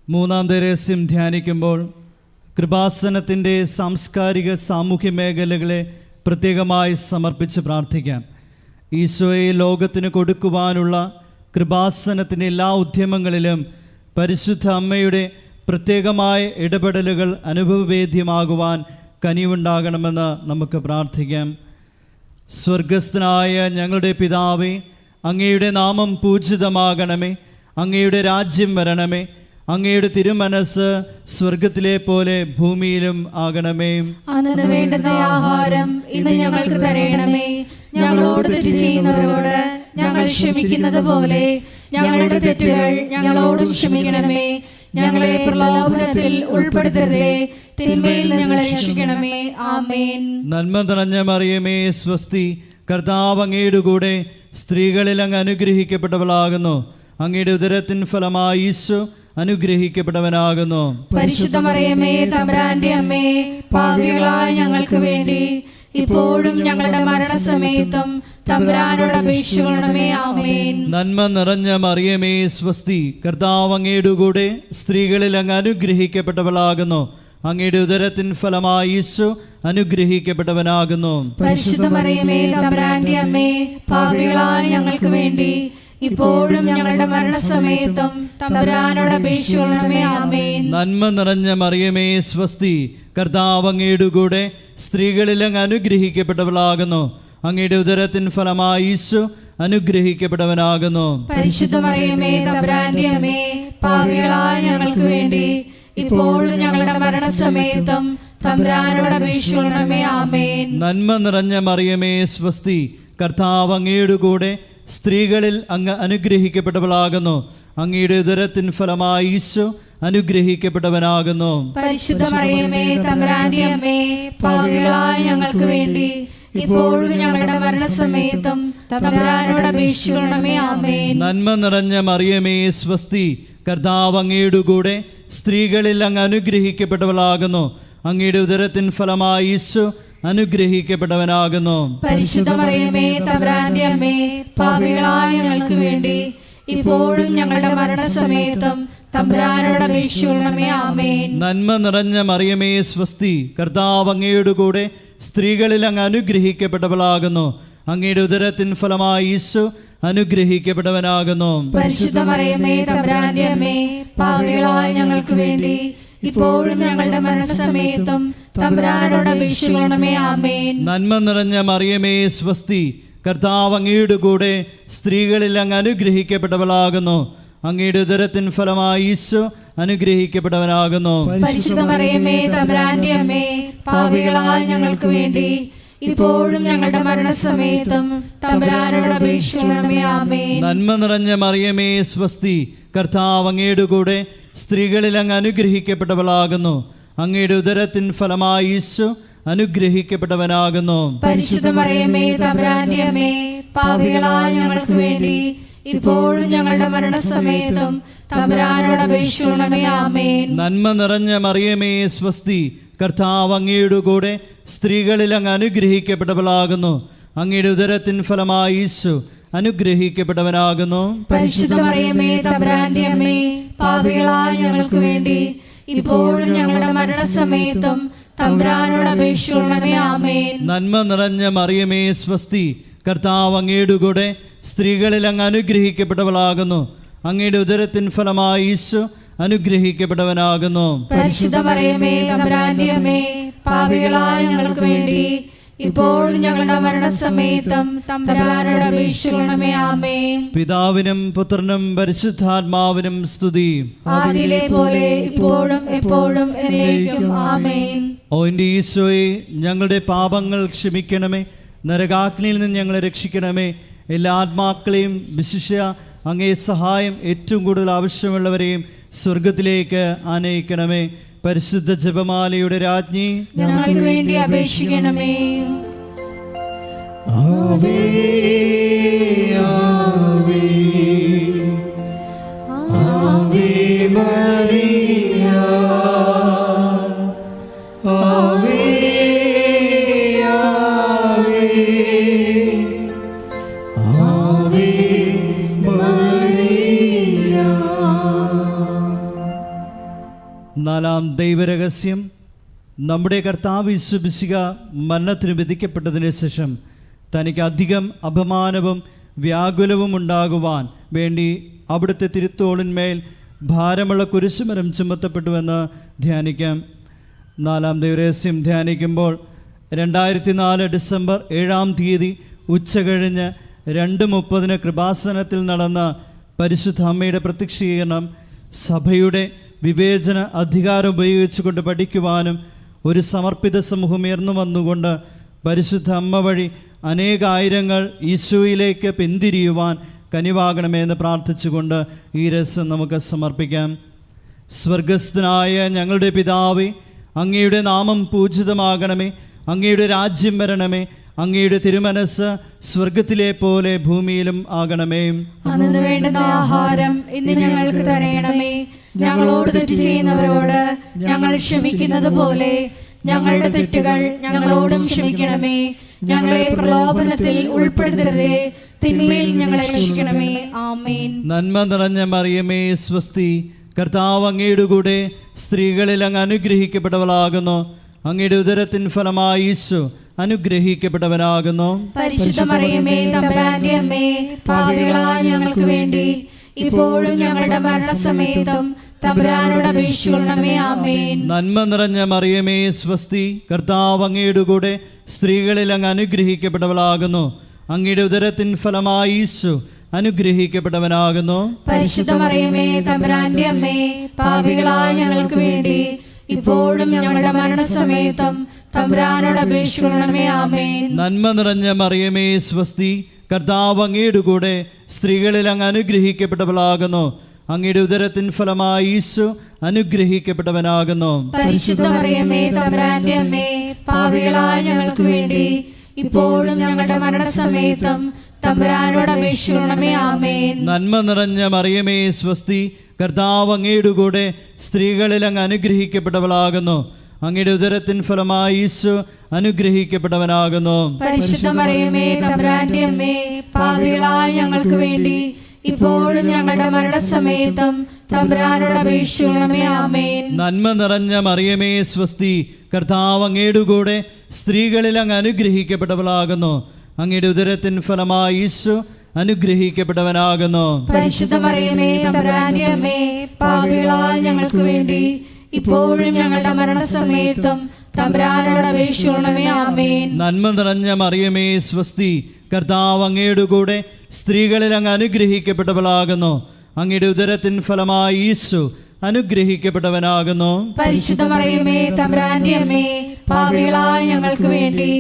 മൂന്നാം ദൈവരഹസ്യം ധ്യാനിക്കുമ്പോൾ കൃപാസനത്തിൻ്റെ സാംസ്കാരിക സാമൂഹ്യ മേഖലകളെ പ്രത്യേകമായി സമർപ്പിച്ച് പ്രാർത്ഥിക്കാം. ഈശോയെ ലോകത്തിന് കൊടുക്കുവാനുള്ള കൃപാസനത്തിൻ്റെ എല്ലാ ഉദ്യമങ്ങളിലും പരിശുദ്ധ അമ്മയുടെ പ്രത്യേകമായ ഇടപെടലുകൾ അനുഭവവേദ്യമാകുവാൻ കനിവുണ്ടാകണമെന്ന് നമുക്ക് പ്രാർത്ഥിക്കാം. സ്വർഗസ്ഥനായ ഞങ്ങളുടെ പിതാവേ, അങ്ങയുടെ നാമം പൂജിതമാകണമേ. അങ്ങയുടെ രാജ്യം വരണമേ. അങ്ങയുടെ തിരുമനസ് സ്വർഗത്തിലെ പോലെ ഭൂമിയിലും ആകണമേ. അന്നു വേണ്ടുന്ന ആഹാരം ഇന്ന് ഞങ്ങൾക്ക് തരണമേ. ഞങ്ങളോട് തെറ്റ് ചെയ്യുന്നവരോട് ഞങ്ങൾ ക്ഷമിക്കുന്നത് പോലെ ഞങ്ങളുടെ തെറ്റുകൾ ഞങ്ങളോടും ക്ഷമിക്കണമേ. ഞങ്ങളെ പ്രലോഭനത്തിൽ ഉൾപ്പെടുത്തരുതേ, തിന്മയിൽ ഞങ്ങളെ രക്ഷിക്കണമേ. ആമേൻ. നന്മ നിറഞ്ഞ മറിയമേ സ്വസ്തി, കർത്താവ് അങ്ങയുടെ കൂടെ സ്ത്രീകളിൽ അങ്ങ് അനുഗ്രഹിക്കപ്പെട്ടവളാകുന്നു. അങ്ങയുടെ ഉദരത്തിൻ ഫലമായി ഈശോ അനുഗ്രഹിക്കപ്പെട്ടവനാകുന്നു. പരിശുദ്ധ മറിയമേ തമ്പുരാന്റെ അമ്മേ, പാപികളായ ഞങ്ങൾക്ക് വേണ്ടി ഇപ്പോഴും ഞങ്ങളുടെ മരണസമയത്തും തമ്പുരാനോട് അപേക്ഷിക്കണമേ. ആമേൻ. നന്മ നിറഞ്ഞ മറിയമേ സ്വസ്തി, കർത്താവ് അങ്ങയുടെ കൂടെ സ്ത്രീകളിൽ അങ്ങ് അനുഗ്രഹിക്കപ്പെട്ടവളാകുന്നു. അങ്ങയുടെ ഉദരത്തിൻ ഫലമായി ഈശോ അനുഗ്രഹിക്കപ്പെട്ടവനാകുന്നു. പരിശുദ്ധ മറിയമേ തമ്പുരാന്റെ അമ്മേ, പാപികളായ ഞങ്ങൾക്ക് വേണ്ടി ഇപ്പോഴും ഞങ്ങളുടെ മരണസമയത്തും തമ്പുരാനോട് അപേക്ഷിക്കണമേ. ആമേൻ. നന്മ നിറഞ്ഞ മറിയമേ സ്വസ്തി, കർത്താവ് അങ്ങയുടെ കൂടെ സ്ത്രീകളിൽ അങ്ങ് അനുഗ്രഹിക്കപ്പെട്ടവളാകുന്നു. അങ്ങയുടെ ഉദരത്തിൻ ഫലമായി ഈശോ അനുഗ്രഹിക്കപ്പെട്ടവനാകുന്നു. പരിശുദ്ധ മറിയമേ തമ്പുരാന്റെ അമ്മേ, പാപികളായ ഞങ്ങൾക്ക് വേണ്ടി ഇപ്പോഴും ഞങ്ങളുടെ മരണസമയത്തും തമ്പുരാനോട് അപേക്ഷിക്കണമേ. ആമേൻ. നന്മ നിറഞ്ഞ മറിയമേ സ്വസ്തി, കർത്താവ് അങ്ങയുടെ കൂടെ സ്ത്രീകളിൽ അങ്ങ് അനുഗ്രഹിക്കപ്പെട്ടവളാകുന്നു. അങ്ങയുടെ ഉദരത്തിൻ ഫലമായി ഈശോ അനുഗ്രഹിക്കപ്പെട്ടവനാകുന്നു. പരിശുദ്ധ മറിയമേ തമ്പുരാന്റെ അമ്മേ, പാപികളായ ഞങ്ങൾക്ക് വേണ്ടി ഇപ്പോഴും ഞങ്ങളുടെ മരണസമയത്തും തമ്പുരാനോട് അപേക്ഷിക്കണമേ. ആമേൻ. നന്മ നിറഞ്ഞ മറിയമേ സ്വസ്തി, കർത്താവ് അങ്ങയുടെ കൂടെ സ്ത്രീകളിൽ അങ്ങ് അനുഗ്രഹിക്കപ്പെട്ടവളാകുന്നു. അങ്ങയുടെ ഉദരത്തിൻ ഫലമായി ഈശോ അനുഗ്രഹിക്കപ്പെട്ടവനാകുന്നു. പരിശുദ്ധ മറിയമേ തമ്പുരാന്റെ അമ്മേ, പാപികളായ ഞങ്ങൾക്ക് വേണ്ടി ഇപ്പോഴും ഞങ്ങളുടെ മരണസമയത്തും തമ്പുരാനോട് അപേക്ഷിക്കണമേ. ആമേൻ. നന്മ നിറഞ്ഞ മറിയമേ സ്വസ്തി, കർത്താവ് അങ്ങയുടെ കൂടെ സ്ത്രീകളിൽ അങ്ങ് അനുഗ്രഹിക്കപ്പെട്ടവളാകുന്നു. അങ്ങയുടെ ഉദരത്തിൻ ഫലമായി ഈശോ അനുഗ്രഹിക്കപ്പെട്ടവനാകുന്നു. പരിശുദ്ധ മറിയമേ തമ്പുരാന്റെ അമ്മേ, പാപികളായ ഞങ്ങൾക്ക് വേണ്ടി ഇപ്പോഴും ഞങ്ങളുടെ മരണസമയത്തും തമ്പുരാനോട് അപേക്ഷിക്കണമേ. ആമേൻ. നന്മ നിറഞ്ഞ മറിയമേ സ്വസ്തി, കർത്താവ് അങ്ങയുടെ കൂടെ സ്ത്രീകളിൽ അങ്ങ് അനുഗ്രഹിക്കപ്പെട്ടവളാകുന്നു. അങ്ങയുടെ ഉദരത്തിൻ ഫലമായി ഈശോ അനുഗ്രഹിക്കപ്പെട്ടവനാകുന്നു. പരിശുദ്ധ മറിയമേ തമ്പുരാന്റെ അമ്മേ, പാപികളായ ഞങ്ങൾക്ക് വേണ്ടി ഇപ്പോഴും ഞങ്ങളുടെ മരണസമയത്തും തമ്പുരാനോട് അപേക്ഷിക്കണമേ. ആമേൻ. നന്മ നിറഞ്ഞ മറിയമേ സ്വസ്തി, കർത്താവ് അങ്ങയുടെ കൂടെ സ്ത്രീകളിൽ അങ്ങ് അനുഗ്രഹിക്കപ്പെട്ടവളാകുന്നു. അങ്ങയുടെ ഉദരത്തിൻ ഫലമായി ഈശോ അനുഗ്രഹിക്കപ്പെട്ടവനാകുന്നു. പരിശുദ്ധ മറിയമേ തമ്പുരാന്റെ അമ്മേ, പാപികളായ ഞങ്ങൾക്ക് വേണ്ടി ഇപ്പോഴും ഞങ്ങളുടെ മരണസമയത്തും തമ്പുരാനോട് അപേക്ഷിക്കണമേ. ആമേൻ. നന്മ നിറഞ്ഞ മറിയമേ സ്വസ്തി, കർത്താവ് അങ്ങയുടെ കൂടെ സ്ത്രീകളിൽ അങ്ങ് അനുഗ്രഹിക്കപ്പെട്ടവളാകുന്നു. അങ്ങയുടെ ഉദരത്തിൻ ഫലമായി ഈശോ അനുഗ്രഹിക്കപ്പെട്ടവനാകുന്നു. പരിശുദ്ധ മറിയമേ തമ്പുരാന്റെ അമ്മേ, പാപികളായ ഞങ്ങൾക്ക് വേണ്ടി ഇപ്പോഴും ഞങ്ങളുടെ മരണസമയത്തും തമ്പുരാനോട് അപേക്ഷിക്കണമേ. ആമേൻ. നന്മ നിറഞ്ഞ മറിയമേ സ്വസ്തി, കർത്താവ് അങ്ങയുടെ കൂടെ സ്ത്രീകളിൽ അങ്ങ് അനുഗ്രഹിക്കപ്പെട്ടവളാകുന്നു. അങ്ങയുടെ ഉദരത്തിൻ ഫലമായി ഈശോ അനുഗ്രഹിക്കപ്പെട്ടവനാകുന്നു. പരിശുദ്ധ മറിയമേ തമ്പുരാന്റെ അമ്മേ, പാപികളായ ഞങ്ങൾക്ക് വേണ്ടി ഇപ്പോഴും ഞങ്ങളുടെ മരണസമയത്തും തമ്പുരാനോട് അപേക്ഷിക്കണമേ. ആമേൻ. പിതാവിനും പുത്രനും പരിശുദ്ധാത്മാവിനും സ്തുതി. ആദിയിലെ പോലെ ഇപ്പോഴും എപ്പോഴും എന്നേക്കും. ആമേൻ. ഓ എൻ്റെ ഈശോയെ, ഞങ്ങളുടെ പാപങ്ങൾ ക്ഷമിക്കണമേ, നരകാഗ്നിയിൽ നിന്ന് ഞങ്ങളെ രക്ഷിക്കണമേ. എല്ലാ ആത്മാക്കളെയും വിശിഷ്യ അങ്ങേ സഹായം ഏറ്റവും കൂടുതൽ ആവശ്യമുള്ളവരെയും സ്വർഗത്തിലേക്ക് ആനയിക്കണമേ. പരിശുദ്ധ ജപമാലയുടെ രാജ്ഞി, ഞങ്ങൾക്ക് വേണ്ടി അപേക്ഷിക്കണമേ. ആവേ ആവേ ആവേ മരിയ, ആവേ ആവേ ആവേ മരിയ. നാലാം ദൈവരഹസ്യം. നമ്മുടെ കർത്താവ് യേശു മിശിഹ മരണത്തിന് വിധിക്കപ്പെട്ടതിന് ശേഷം തനിക്ക് അധികം അപമാനവും വ്യാകുലവും ഉണ്ടാകുവാൻ വേണ്ടി അവിടുത്തെ തിരുത്തോളിന്മേൽ ഭാരമുള്ള കുരിശുമരം ചുമത്തപ്പെട്ടുവെന്ന് ധ്യാനിക്കാം. നാലാം ദൈവരഹസ്യം ധ്യാനിക്കുമ്പോൾ 2004 ഡിസംബർ 7-ാം തീയതി ഉച്ചകഴിഞ്ഞ് 2:30 കൃപാസനത്തിൽ നടന്ന പരിശുദ്ധ അമ്മയുടെ പ്രത്യക്ഷീകരണം സഭയുടെ വിവേചന അധികാരം ഉപയോഗിച്ചുകൊണ്ട് പഠിക്കുവാനും ഒരു സമർപ്പിത സമൂഹം ഉയർന്നു വന്നുകൊണ്ട് പരിശുദ്ധ അമ്മ വഴി അനേകായിരങ്ങൾ ഈശോയിലേക്ക് പിന്തിരിയുവാൻ കനിവാകണമെന്ന് പ്രാർത്ഥിച്ചുകൊണ്ട് ഈ രസം നമുക്ക് സമർപ്പിക്കാം. സ്വർഗസ്ഥനായ ഞങ്ങളുടെ പിതാവേ, അങ്ങയുടെ നാമം പൂജിതമാകണമേ, അങ്ങയുടെ രാജ്യം വരണമേ, അങ്ങയുടെ തിരുമനസ് സ്വർഗത്തിലെ പോലെ ഭൂമിയിലും ആകണമേ. അന്നു വേണ്ടുന്ന ആഹാരം ഇന്ന് ഞങ്ങൾക്ക് തരയണമേ. ഞങ്ങളോട് തെറ്റ് ചെയ്യുന്നവരോട് ഞങ്ങൾ ക്ഷമിക്കുന്നത് പോലെ ഞങ്ങളുടെ തെറ്റുകൾ ഞങ്ങളോടും ക്ഷമിക്കണമേ. ഞങ്ങളെ പ്രലോഭനത്തിൽ ഉൾപ്പെടുത്തരുതേ, തിന്മയിൽ ഞങ്ങളെ രക്ഷിക്കണമേ. ആമേൻ. നന്മ നിറഞ്ഞ മറിയമേ സ്വസ്തി, കർത്താവ് അങ്ങയുടെ കൂടെ സ്ത്രീകളിൽ അങ്ങ് അനുഗ്രഹിക്കപ്പെട്ടവളാകുന്നു. അങ്ങയുടെ ഉദരത്തിൻ ഫലമായി ഈശോ അനുഗ്രഹിക്കപ്പെട്ടവനാകുന്നു. പരിശുദ്ധ മറിയമേ തമ്പുരാന്റെ അമ്മേ, പാപികളായ ഞങ്ങൾക്ക് വേണ്ടി ഇപ്പോഴും ഞങ്ങളുടെ മരണസമയത്തും തമ്പുരാനോട് അപേക്ഷിക്കണമേ. ആമേൻ. നന്മ നിറഞ്ഞ മറിയമേ സ്വസ്തി, കർത്താവ് അങ്ങയുടെ കൂടെ സ്ത്രീകളിൽ അങ്ങ് അനുഗ്രഹിക്കപ്പെട്ടവളാകുന്നു. അങ്ങയുടെ ഉദരത്തിൻ ഫലമായി ഈശോ അനുഗ്രഹിക്കപ്പെട്ടവനാകുന്നു. പരിശുദ്ധ മറിയമേ തമ്പുരാന്റെ അമ്മേ, പാപികളായ ഞങ്ങൾക്ക് വേണ്ടി ഇപ്പോഴും ഞങ്ങളുടെ മരണസമയത്തും തമ്പുരാനോട് അപേക്ഷിക്കണമേ. ആമേൻ. നന്മ നിറഞ്ഞ മറിയമേ സ്വസ്തി, കർത്താവ് അങ്ങയുടെ കൂടെ സ്ത്രീകളിൽ അങ്ങ് അനുഗ്രഹിക്കപ്പെട്ടവളാകുന്നു. അങ്ങയുടെ ഉദരത്തിൻ ഫലമായി ഈശോ അനുഗ്രഹിക്കപ്പെട്ടവനാകുന്നു. പരിശുദ്ധ മറിയമേ തമ്പുരാന്റെ അമ്മേ, പാപികളായ ഞങ്ങൾക്ക് വേണ്ടി ഇപ്പോഴും ഞങ്ങളുടെ മരണസമയത്തും തമ്പുരാനോട് അപേക്ഷിക്കണമേ. ആമേൻ. നന്മ നിറഞ്ഞ മറിയമേ സ്വസ്തി, കർത്താവ് അങ്ങയുടെ കൂടെ സ്ത്രീകളിൽ അങ്ങ് അനുഗ്രഹിക്കപ്പെട്ടവളാകുന്നു. അങ്ങയുടെ ഉദരത്തിൻ ഫലമായി ഈശോ അനുഗ്രഹിക്കപ്പെട്ടവനാകുന്നു. പരിശുദ്ധ മറിയമേ തമ്പുരാന്റെ അമ്മേ, പാപികളായ ഞങ്ങൾക്ക് വേണ്ടി ഇപ്പോഴും ഞങ്ങളുടെ മരണസമയത്തും തമ്പുരാനോട് അപേക്ഷിക്കണമേ. ആമേൻ. നന്മ നിറഞ്ഞ മറിയമേ സ്വസ്തി, കർത്താവ് അങ്ങയുടെ കൂടെ സ്ത്രീകളിൽ അങ്ങ് അനുഗ്രഹിക്കപ്പെട്ടവളാകുന്നു. അങ്ങയുടെ ഉദരത്തിൻ ഫലമായി ഈശോ അനുഗ്രഹിക്കപ്പെട്ടവനാകുന്നു. പരിശുദ്ധ മറിയമേ തമ്പുരാന്റെ അമ്മേ, പാപികളായ ഞങ്ങൾക്ക് വേണ്ടി ഇപ്പോഴും ഞങ്ങളുടെ മരണസമയത്തും തമ്പുരാനോട് അപേക്ഷിക്കണമേ. ആമേൻ. നന്മ നിറഞ്ഞ മറിയമേ സ്വസ്തി, കർത്താവ് അങ്ങയുടെ കൂടെ സ്ത്രീകളിൽ അങ്ങ് അനുഗ്രഹിക്കപ്പെട്ടവളാകുന്നു. അങ്ങയുടെ ഉദരത്തിൻ ഫലമായി ഈശോ അനുഗ്രഹിക്കപ്പെട്ടവനാകുന്നു. പരിശുദ്ധ മറിയമേ തമ്പുരാന്റെ അമ്മേ, പാപികളായ ഞങ്ങൾക്ക് വേണ്ടി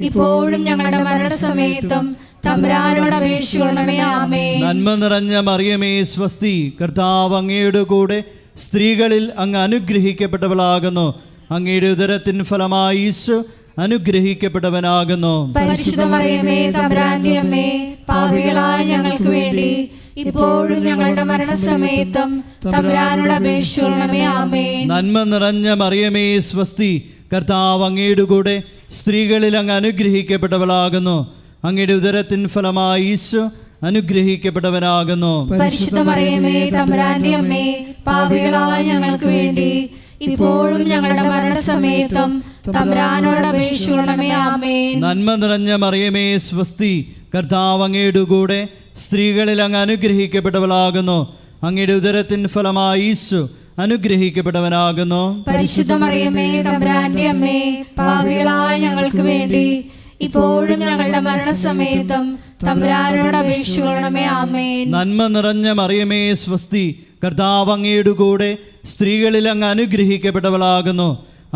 ഇപ്പോഴും ഞങ്ങളുടെ മരണസമയത്തും തമ്പുരാനോട് അപേക്ഷിക്കണമേ. ആമേൻ. നന്മ നിറഞ്ഞ മറിയമേ സ്വസ്തി, കർത്താവ് അങ്ങയുടെ കൂടെ സ്ത്രീകളിൽ അങ്ങ് അനുഗ്രഹിക്കപ്പെട്ടവളാകുന്നു. അങ്ങയുടെ ഉദരത്തിൻ ഫലമായി ഈശോ അനുഗ്രഹിക്കപ്പെട്ടവനാകുന്നു. പരിശുദ്ധ മറിയമേ തമ്പുരാന്റെ അമ്മേ, പാപികളായ ഞങ്ങൾക്ക് വേണ്ടി ഇപ്പോഴും ഞങ്ങളുടെ മരണസമയത്തും തമ്പുരാനോട് അപേക്ഷിക്കണമേ. ആമേൻ. നന്മ നിറഞ്ഞ മറിയമേ സ്വസ്തി, കർത്താവ് അങ്ങയുടെ കൂടെ സ്ത്രീകളിൽ അങ്ങ് അനുഗ്രഹിക്കപ്പെട്ടവളാകുന്നു. അങ്ങയുടെ ഉദരത്തിൻ ഫലമായി ഈശോ അനുഗ്രഹിക്കപ്പെട്ടവനാകുന്നു. പരിശുദ്ധ മറിയമേ തമ്പുരാന്റെ അമ്മേ, പാപികളായ ഞങ്ങൾക്ക് വേണ്ടി ഇപ്പോഴും ഞങ്ങളുടെ മരണസമയത്തും തമ്പുരാനോട് അപേക്ഷിക്കണമേ. ആമേൻ. നന്മ നിറഞ്ഞ മറിയമേ സ്വസ്തി, കർത്താവ് അങ്ങയുടെ കൂടെ സ്ത്രീകളിൽ അങ്ങ് അനുഗ്രഹിക്കപ്പെട്ടവളാകുന്നു. അങ്ങയുടെ ഉദരത്തിൻ ഫലമായി ഈശോ അനുഗ്രഹിക്കപ്പെട്ടവനാകുന്നു. പരിശുദ്ധ മറിയമേ തമ്പുരാന്റെ അമ്മേ, പാപികളായ ഞങ്ങൾക്ക് വേണ്ടി ഇപ്പോഴും ഞങ്ങളുടെ മരണസമയത്തും തമ്പുരാനോട് അപേക്ഷിക്കണമേ. ആമേൻ. നന്മ നിറഞ്ഞ മറിയമേ സ്വസ്തി, കർത്താവ് അങ്ങയുടെ കൂടെ സ്ത്രീകളിൽ അങ്ങ് അനുഗ്രഹിക്കപ്പെട്ടവളാകുന്നു.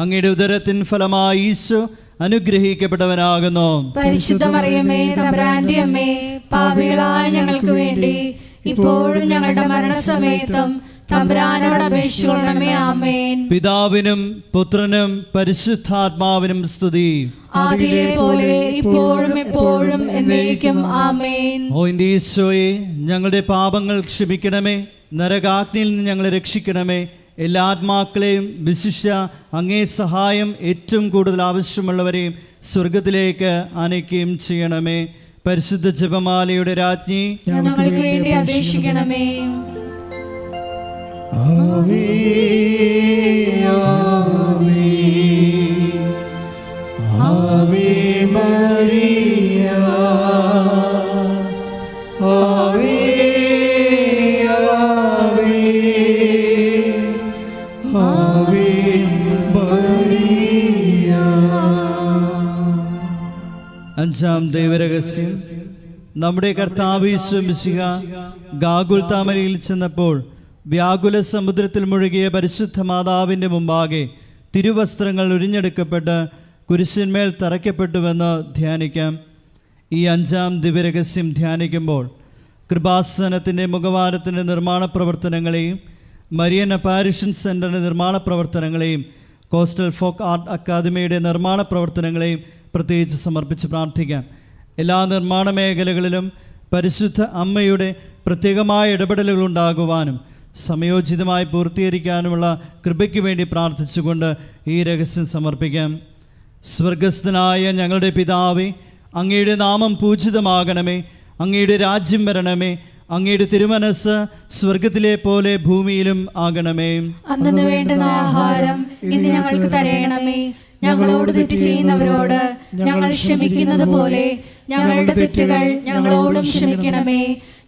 അങ്ങയുടെ ഉദരത്തിൻ ഫലമായി ഈശോ അനുഗ്രഹിക്കപ്പെട്ടവനാകുന്നു. പരിശുദ്ധ മറിയമേ തമ്പുരാന്റെ അമ്മേ, പാപികളായ ഞങ്ങൾക്ക് വേണ്ടി ഇപ്പോഴും ഞങ്ങളുടെ മരണസമയത്തും തമ്പുരാനോട് അപേക്ഷിക്കണമേ. ആമേൻ. പിതാവിനും പുത്രനും പരിശുദ്ധാത്മാവിനും സ്തുതി. ആദിയിലെ പോലെ ഇപ്പോഴും എപ്പോഴും എന്നേക്കും. ആമേൻ. ഓ എൻ്റെ ഈശോയെ, ഞങ്ങളുടെ പാപങ്ങൾ ക്ഷമിക്കണമേ, നരകാഗ്നിയിൽ നിന്ന് ഞങ്ങളെ രക്ഷിക്കണമേ. എല്ലാ ആത്മാക്കളെയും വിശിഷ്യ അങ്ങേ സഹായം ഏറ്റവും കൂടുതൽ ആവശ്യമുള്ളവരെയും സ്വർഗത്തിലേക്ക് ആനയിക്കുകയും ചെയ്യണമേ. പരിശുദ്ധ ജപമാലയുടെ രാജ്ഞി, ഞങ്ങൾക്ക് വേണ്ടി അപേക്ഷിക്കണമേ. ആവേ ആവേ ആവേ മരിയ, ആവേ ആവേ ആവേ മരിയ. അഞ്ചാം ദൈവരഹസ്യം. നമ്മുടെ കർത്താവ് യേശു മിശിഹ ഗാഗുൽത്താമലയിൽ ചെന്നപ്പോൾ വ്യാകുല സമുദ്രത്തിൽ മുഴുകിയ പരിശുദ്ധ മാതാവിൻ്റെ മുമ്പാകെ തിരുവസ്ത്രങ്ങൾ ഉരിഞ്ഞെടുക്കപ്പെട്ട് കുരിശിന്മേൽ തറയ്ക്കപ്പെട്ടുവെന്ന് ധ്യാനിക്കാം. ഈ അഞ്ചാം ദിവ്യരഹസ്യം ധ്യാനിക്കുമ്പോൾ കൃപാസനത്തിൻ്റെ മുഖവാരത്തിൻ്റെ നിർമ്മാണ പ്രവർത്തനങ്ങളെയും മരിയൻ അപ്പാരിഷൻ സെൻ്ററിൻ്റെ നിർമ്മാണ പ്രവർത്തനങ്ങളെയും കോസ്റ്റൽ ഫോക്ക് ആർട്ട് അക്കാദമിയുടെ നിർമ്മാണ പ്രവർത്തനങ്ങളെയും പ്രത്യേകിച്ച് സമർപ്പിച്ച് പ്രാർത്ഥിക്കാം. എല്ലാ നിർമ്മാണ മേഖലകളിലും പരിശുദ്ധ അമ്മയുടെ പ്രത്യേകമായ ഇടപെടലുകൾ ഉണ്ടാകുവാനും സമയോചിതമായി പൂർത്തീകരിക്കാനുമുള്ള കൃപയ്ക്ക് വേണ്ടി പ്രാർത്ഥിച്ചുകൊണ്ട് ഈ രഹസ്യം സമർപ്പിക്കാം. സ്വർഗസ്ഥനായ ഞങ്ങളുടെ പിതാവേ, അങ്ങയുടെ നാമം പൂജിതമാകണമേ. അങ്ങയുടെ രാജ്യം വരണമേ. അങ്ങയുടെ തിരുമനസ് സ്വർഗത്തിലെ പോലെ ഭൂമിയിലും ആകണമേ. അന്നു വേണ്ടുന്ന ആഹാരം ഇന്ന് ഞങ്ങൾക്ക് തരയണമേ. ഞങ്ങളോട് തെറ്റ് ചെയ്യുന്നവരോട് ഞങ്ങൾ ക്ഷമിക്കുന്നത് പോലെ ഞങ്ങളുടെ തെറ്റുകൾ ഞങ്ങളോടും ക്ഷമിക്കണമേ.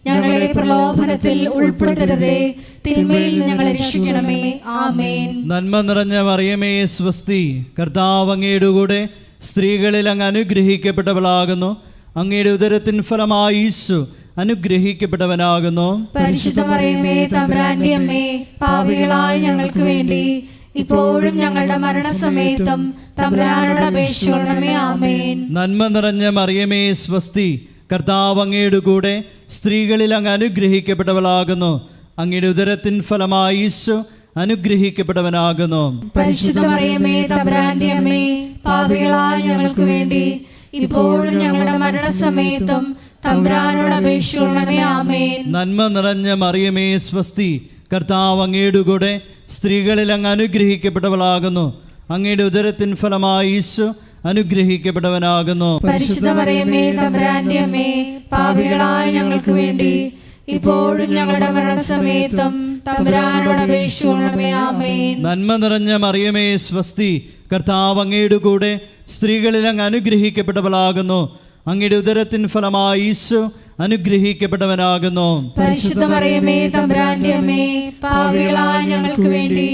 ഞങ്ങളെ പ്രലോഭനത്തിൽ ഉൾപ്പെടുത്തരുതേ, തിന്മയിൽ ഞങ്ങളെ രക്ഷിക്കണമേ. ആമേൻ. നന്മ നിറഞ്ഞ മറിയമേ സ്വസ്തി, കർത്താവ് അങ്ങയുടെ കൂടെ സ്ത്രീകളിൽ അങ്ങ് അനുഗ്രഹിക്കപ്പെട്ടവളാകുന്നു. അങ്ങയുടെ ഉദരത്തിൻ ഫലമായി ഈശോ അനുഗ്രഹിക്കപ്പെട്ടവനാകുന്നു. പരിശുദ്ധ മറിയമേ തമ്പുരാന്റെ അമ്മേ, പാപികളായ ഞങ്ങൾക്ക് വേണ്ടി ഇപ്പോഴും ഞങ്ങളുടെ മരണസമയത്തും തമ്പുരാനോട് അപേക്ഷിക്കണമേ. ആമേൻ. നന്മ നിറഞ്ഞ മറിയമേ സ്വസ്തി, കർത്താവ് അങ്ങയുടെ കൂടെ സ്ത്രീകളിൽ അങ്ങ് അനുഗ്രഹിക്കപ്പെട്ടവളാകുന്നു. അങ്ങയുടെ ഉദരത്തിൻ ഫലമായി ഈശോ അനുഗ്രഹിക്കപ്പെട്ടവനാകുന്നു. പരിശുദ്ധ മറിയമേ തമ്പുരാന്റെ അമ്മേ, പാപികളായ ഞങ്ങൾക്ക് വേണ്ടി ഇപ്പോഴും ഞങ്ങളുടെ മരണസമയത്തും തമ്പുരാനോട് അപേക്ഷിക്കണമേ. ആമേൻ. നന്മ നിറഞ്ഞ മറിയമേ സ്വസ്തി, കർത്താവ് അങ്ങയുടെ കൂടെ സ്ത്രീകളിൽ അങ്ങ് അനുഗ്രഹിക്കപ്പെട്ടവളാകുന്നു. അങ്ങയുടെ ഉദരത്തിൻ ഫലമായി ഈശോ അനുഗ്രഹിക്കപ്പെട്ടവനാകുന്നു. പരിശുദ്ധ മറിയമേ തമ്പുരാന്റെ അമ്മേ, പാപികളായ ഞങ്ങൾക്ക് വേണ്ടി ഇപ്പോഴും ഞങ്ങളുടെ മരണസമയത്തും തമ്പുരാനോട് അപേക്ഷിക്കണമേ. ആമേൻ. നന്മ നിറഞ്ഞ മറിയമേ സ്വസ്തി, കർത്താവ് അങ്ങയുടെ കൂടെ സ്ത്രീകളിൽ അങ്ങ് അനുഗ്രഹിക്കപ്പെട്ടവളാകുന്നു. അങ്ങയുടെ ഉദരത്തിൻ ഫലമായി ഈശോ അനുഗ്രഹിക്കപ്പെട്ടവനാകുന്നു. പരിശുദ്ധ മറിയമേ തമ്പുരാന്റെ അമ്മേ, പാപികളായ ഞങ്ങൾക്ക് വേണ്ടി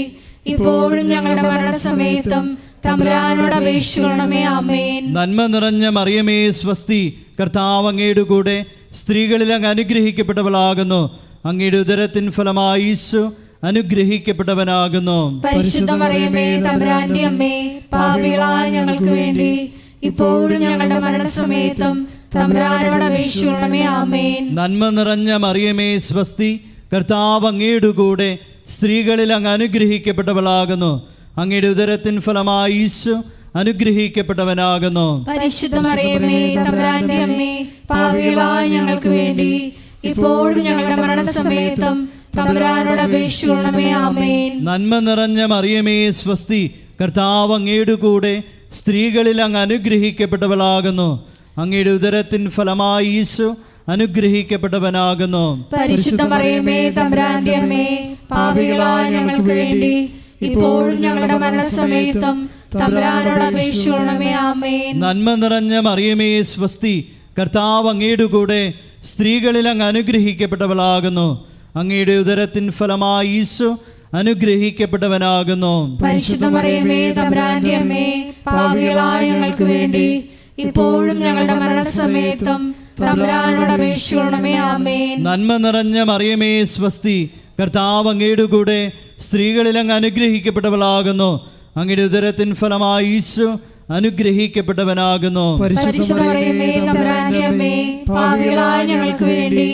ഇപ്പോഴും ഞങ്ങളുടെ മരണസമയത്തും തമ്പുരാനോട് അപേക്ഷിക്കണമേ. ആമേൻ. നന്മ നിറഞ്ഞ മറിയമേ സ്വസ്തി, കർത്താവ് അങ്ങയുടെ കൂടെ സ്ത്രീകളിൽ അങ്ങ് അനുഗ്രഹിക്കപ്പെട്ടവളാകുന്നു. അങ്ങയുടെ ഉദരത്തിൻ ഫലമായി ഈശോ അനുഗ്രഹിക്കപ്പെട്ടവനാകുന്നു. പരിശുദ്ധ മറിയമേ തമ്പുരാന്റെ അമ്മേ, പാപികളായ ഞങ്ങൾക്ക് വേണ്ടി ഇപ്പോഴും ഞങ്ങളുടെ മരണസമയത്തും തമ്പുരാനോട് അപേക്ഷിക്കണമേ. ആമേൻ. നന്മ നിറഞ്ഞ മറിയമേ സ്വസ്തി, കർത്താവ് അങ്ങയുടെ കൂടെ സ്ത്രീകളിൽ അങ്ങ് അനുഗ്രഹിക്കപ്പെട്ടവളാകുന്നു. അങ്ങയുടെ ഉദരത്തിൻ ഫലമായി ഈശോ അനുഗ്രഹിക്കപ്പെട്ടവനാകുന്നു. പരിശുദ്ധ മറിയമേ തമ്പുരാന്റെ അമ്മേ, പാപികളായ ഞങ്ങൾക്ക് വേണ്ടി ഇപ്പോഴും ഞങ്ങളുടെ മരണസമയത്തും തമ്പുരാനോട് അപേക്ഷിക്കണമേ. ആമേൻ. നന്മ നിറഞ്ഞ മറിയമേ സ്വസ്തി, കർത്താവ് അങ്ങയുടെ കൂടെ സ്ത്രീകളിൽ അങ്ങ് അനുഗ്രഹിക്കപ്പെട്ടവളാകുന്നു. അങ്ങയുടെ ഉദരത്തിൻ ഫലമായി ഈശോ അനുഗ്രഹിക്കപ്പെട്ടവനാകുന്നു. പരിശുദ്ധ മറിയമേ തമ്പുരാന്റെ അമ്മേ, പാപികളായ ഞങ്ങൾക്ക് വേണ്ടി ഇപ്പോഴും ഞങ്ങളുടെ മരണസമയത്തും തമ്പുരാനോട് അപേക്ഷിക്കണമേ. ആമേൻ. നന്മ നിറഞ്ഞ മറിയമേ സ്വസ്തി, കർത്താവ് അങ്ങയുടെ കൂടെ സ്ത്രീകളിൽ അങ്ങ് അനുഗ്രഹിക്കപ്പെട്ടവളാകുന്നു. അങ്ങയുടെ ഉദരത്തിൻ ഫലമായി ഈശോ അനുഗ്രഹിക്കപ്പെട്ടവനാകുന്നു. പരിശുദ്ധ മറിയമേ തമ്പുരാന്റെ അമ്മേ, പാപികളായ ഞങ്ങൾക്ക് വേണ്ടി ഇപ്പോഴും ഞങ്ങളുടെ മരണസമയത്തും തമ്പുരാനോട് അപേക്ഷിക്കണമേ. ആമേൻ. നന്മ നിറഞ്ഞ മറിയമേ സ്വസ്തി, കർത്താവ് അങ്ങയുടെ കൂടെ സ്ത്രീകളിൽ അങ്ങ് അനുഗ്രഹിക്കപ്പെട്ടവളാകുന്നു. അങ്ങയുടെ ഉദരത്തിൻ ഫലമായി ഈശോ അനുഗ്രഹിക്കപ്പെട്ടവനാകുന്നു. പരിശുദ്ധ മറിയമേ തമ്പുരാന്റെ അമ്മേ, പാപികളായ ഞങ്ങൾക്ക് വേണ്ടി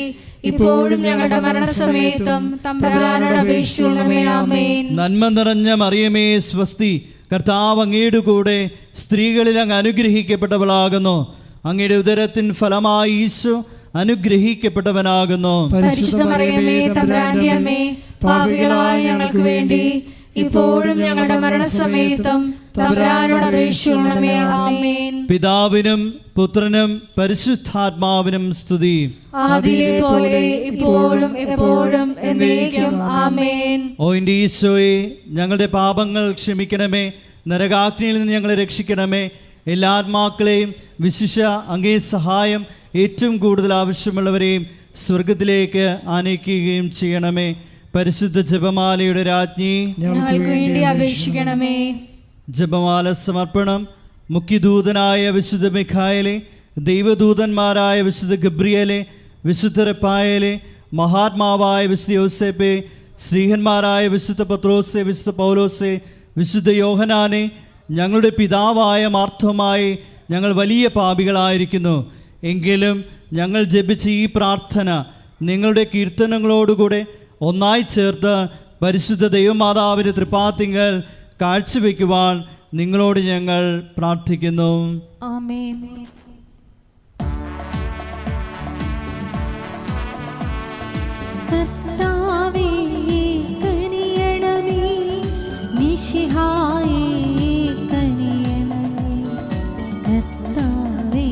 ഇപ്പോഴും ഞങ്ങളുടെ മരണസമയത്തും തമ്പുരാനോട് അപേക്ഷിക്കണമേ. ആമേൻ. നന്മ നിറഞ്ഞ മറിയമേ സ്വസ്തി, കർത്താവ് അങ്ങയുടെ കൂടെ സ്ത്രീകളിൽ അങ്ങ് അനുഗ്രഹിക്കപ്പെട്ടവളാകുന്നു. അങ്ങയുടെ ഉദരത്തിൻ ഫലമായി ഈശോ അനുഗ്രഹിക്കപ്പെട്ടവനാകുന്നു. പരിശുദ്ധ മറിയമേ തമ്പുരാന്റെ അമ്മേ, പാപികളായ ഞങ്ങൾക്ക് വേണ്ടി ഇപ്പോഴും ഞങ്ങളുടെ മരണസമയത്തും തമ്പുരാനോട് അപേക്ഷിക്കണമേ. ആമേൻ. പിതാവിനും പുത്രനും പരിശുദ്ധാത്മാവിനും സ്തുതി. ആദിയിലെ പോലെ ഇപ്പോഴും എപ്പോഴും എന്നേക്കും. ആമേൻ. ഓ എൻ്റെ ഈശോയെ, ഞങ്ങളുടെ പാപങ്ങൾ ക്ഷമിക്കണമേ. നരകാഗ്നിയിൽ നിന്ന് ഞങ്ങളെ രക്ഷിക്കണമേ. എല്ലാ ആത്മാക്കളെയും വിശിഷ്യ അങ്ങേ സഹായം ഏറ്റവും കൂടുതൽ ആവശ്യമുള്ളവരെയും സ്വർഗത്തിലേക്ക് ആനയിക്കുകയും ചെയ്യണമേ. പരിശുദ്ധ ജപമാലയുടെ രാജ്ഞി, ഞങ്ങൾക്ക് വേണ്ടി അപേക്ഷിക്കണമേ. ജപമാല സമർപ്പണം. മുഖ്യദൂതനായ വിശുദ്ധ മിഖായേലെ, ദൈവദൂതന്മാരായ വിശുദ്ധ ഗബ്രിയേലെ, വിശുദ്ധ റഫായേലെ, മഹാത്മാവായ വിശുദ്ധ യോസേപ്പെ, ശ്രീഹന്മാരായ വിശുദ്ധ പത്രോസെ, വിശുദ്ധ പൗലോസെ, വിശുദ്ധ യോഹനാനെ, ഞങ്ങളുടെ പിതാവായ മാർത്തോമായി, ഞങ്ങൾ വലിയ പാപികളായിരിക്കുന്നു. എങ്കിലും ഞങ്ങൾ ജപിച്ച ഈ പ്രാർത്ഥന നിങ്ങളുടെ കീർത്തനങ്ങളോടുകൂടെ ഒന്നായി ചേർത്ത് പരിശുദ്ധ ദൈവമാതാവിൻ്റെ തൃപ്പാത്തിങ്കൽ കാഴ്ചവെക്കുവാൻ നിങ്ങളോട് ഞങ്ങൾ പ്രാർത്ഥിക്കുന്നു. ആമേൻ. കർത്താവേ കനിയണമേ, മിശിഹായേ കനിയണമേ. കർത്താവേ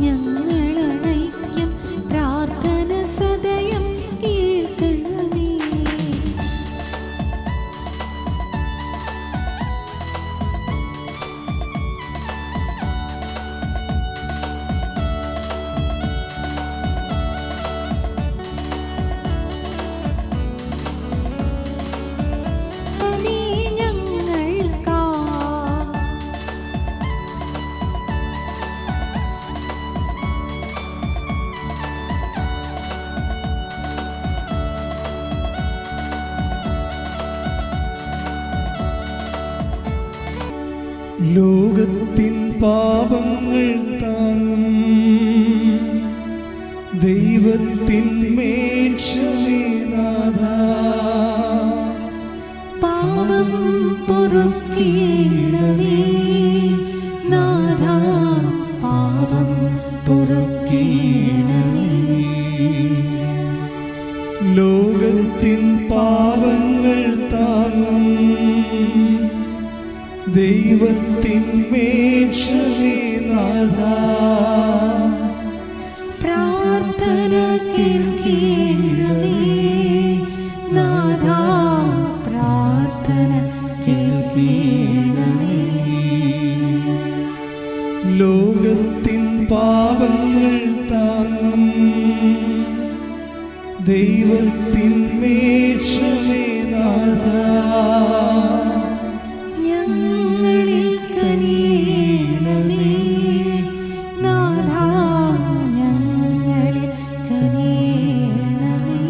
ഞങ്ങളണയ്ക്കും പ്രാർത്ഥന സദയം കേൾക്കണമേ. ലോകത്തിൻ പാപങ്ങൾ താങ്ങും ദൈവത്തിൻ മേൽ ക്ഷമേനാഥ, ദൈവത്തിന്മേൽ നാഥാ, പ്രാർത്ഥന കേൾക്കണമേ നാഥാ, പ്രാർത്ഥന കേൾക്കണമേ. ലോകത്തിൻ പാപങ്ങൾ താങ്ങും ദൈവത്തിന്മേൽ നാഥാ, ഞങ്ങളിൽ കനിയണമേ നാഥാ, ഞങ്ങളിൽ കനിയണമേ.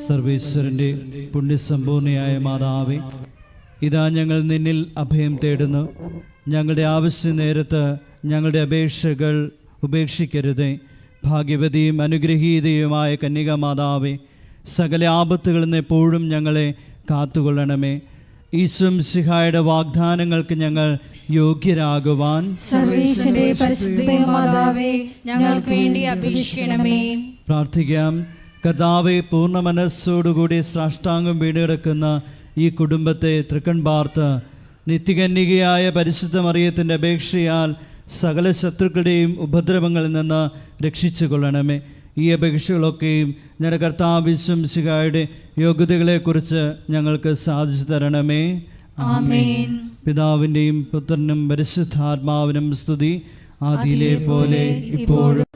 സർവേശ്വരൻ്റെ പുണ്യസമ്പൂർണയായ മാതാവേ, ഇതാ ഞങ്ങൾ നിന്നിൽ അഭയം തേടുന്നു. ഞങ്ങളുടെ ആവശ്യ നേരത്ത് ഞങ്ങളുടെ അപേക്ഷകൾ ഉപേക്ഷിക്കരുതേ. ഭാഗ്യവതിയും അനുഗ്രഹീതയുമായ കന്യകാമാതാവേ, സകല ആപത്തുകളിൽ നിന്ന് എപ്പോഴും ഞങ്ങളെ കാത്തുകൊള്ളണമേ. ഈശ്വംസിഹായുടെ വാഗ്ദാനങ്ങൾക്ക് ഞങ്ങൾ യോഗ്യരാകുവാൻ സർവേശ്വരന്റെ പരിശുദ്ധ മാതാവേ, ഞങ്ങൾക്ക് വേണ്ടി അപേക്ഷിക്കണമേ. പ്രാർത്ഥിക്കാം. കർത്താവെ, പൂർണ്ണ മനസ്സോടുകൂടി സാഷ്ടാംഗം വീടുകിടക്കുന്ന ഈ കുടുംബത്തെ തൃക്കൺ പാർത്ത് നിത്യകന്യകയായ പരിശുദ്ധ മറിയത്തിൻ്റെ അപേക്ഷയാൽ സകല ശത്രുക്കളുടെയും ഉപദ്രവങ്ങളിൽ നിന്ന് രക്ഷിച്ചു കൊള്ളണമേ. ഈ അപേക്ഷകളൊക്കെയും ഞങ്ങളുടെ കർത്താവ് ശംസിഹായുടെ യോഗ്യതകളെക്കുറിച്ച് ഞങ്ങൾക്ക് സാധിച്ചു തരണമേ. ആമേൻ. പിതാവിൻ്റെയും പുത്രനും പരിശുദ്ധാത്മാവിനും സ്തുതി, ആദിയിലെ പോലെ ഇപ്പോഴും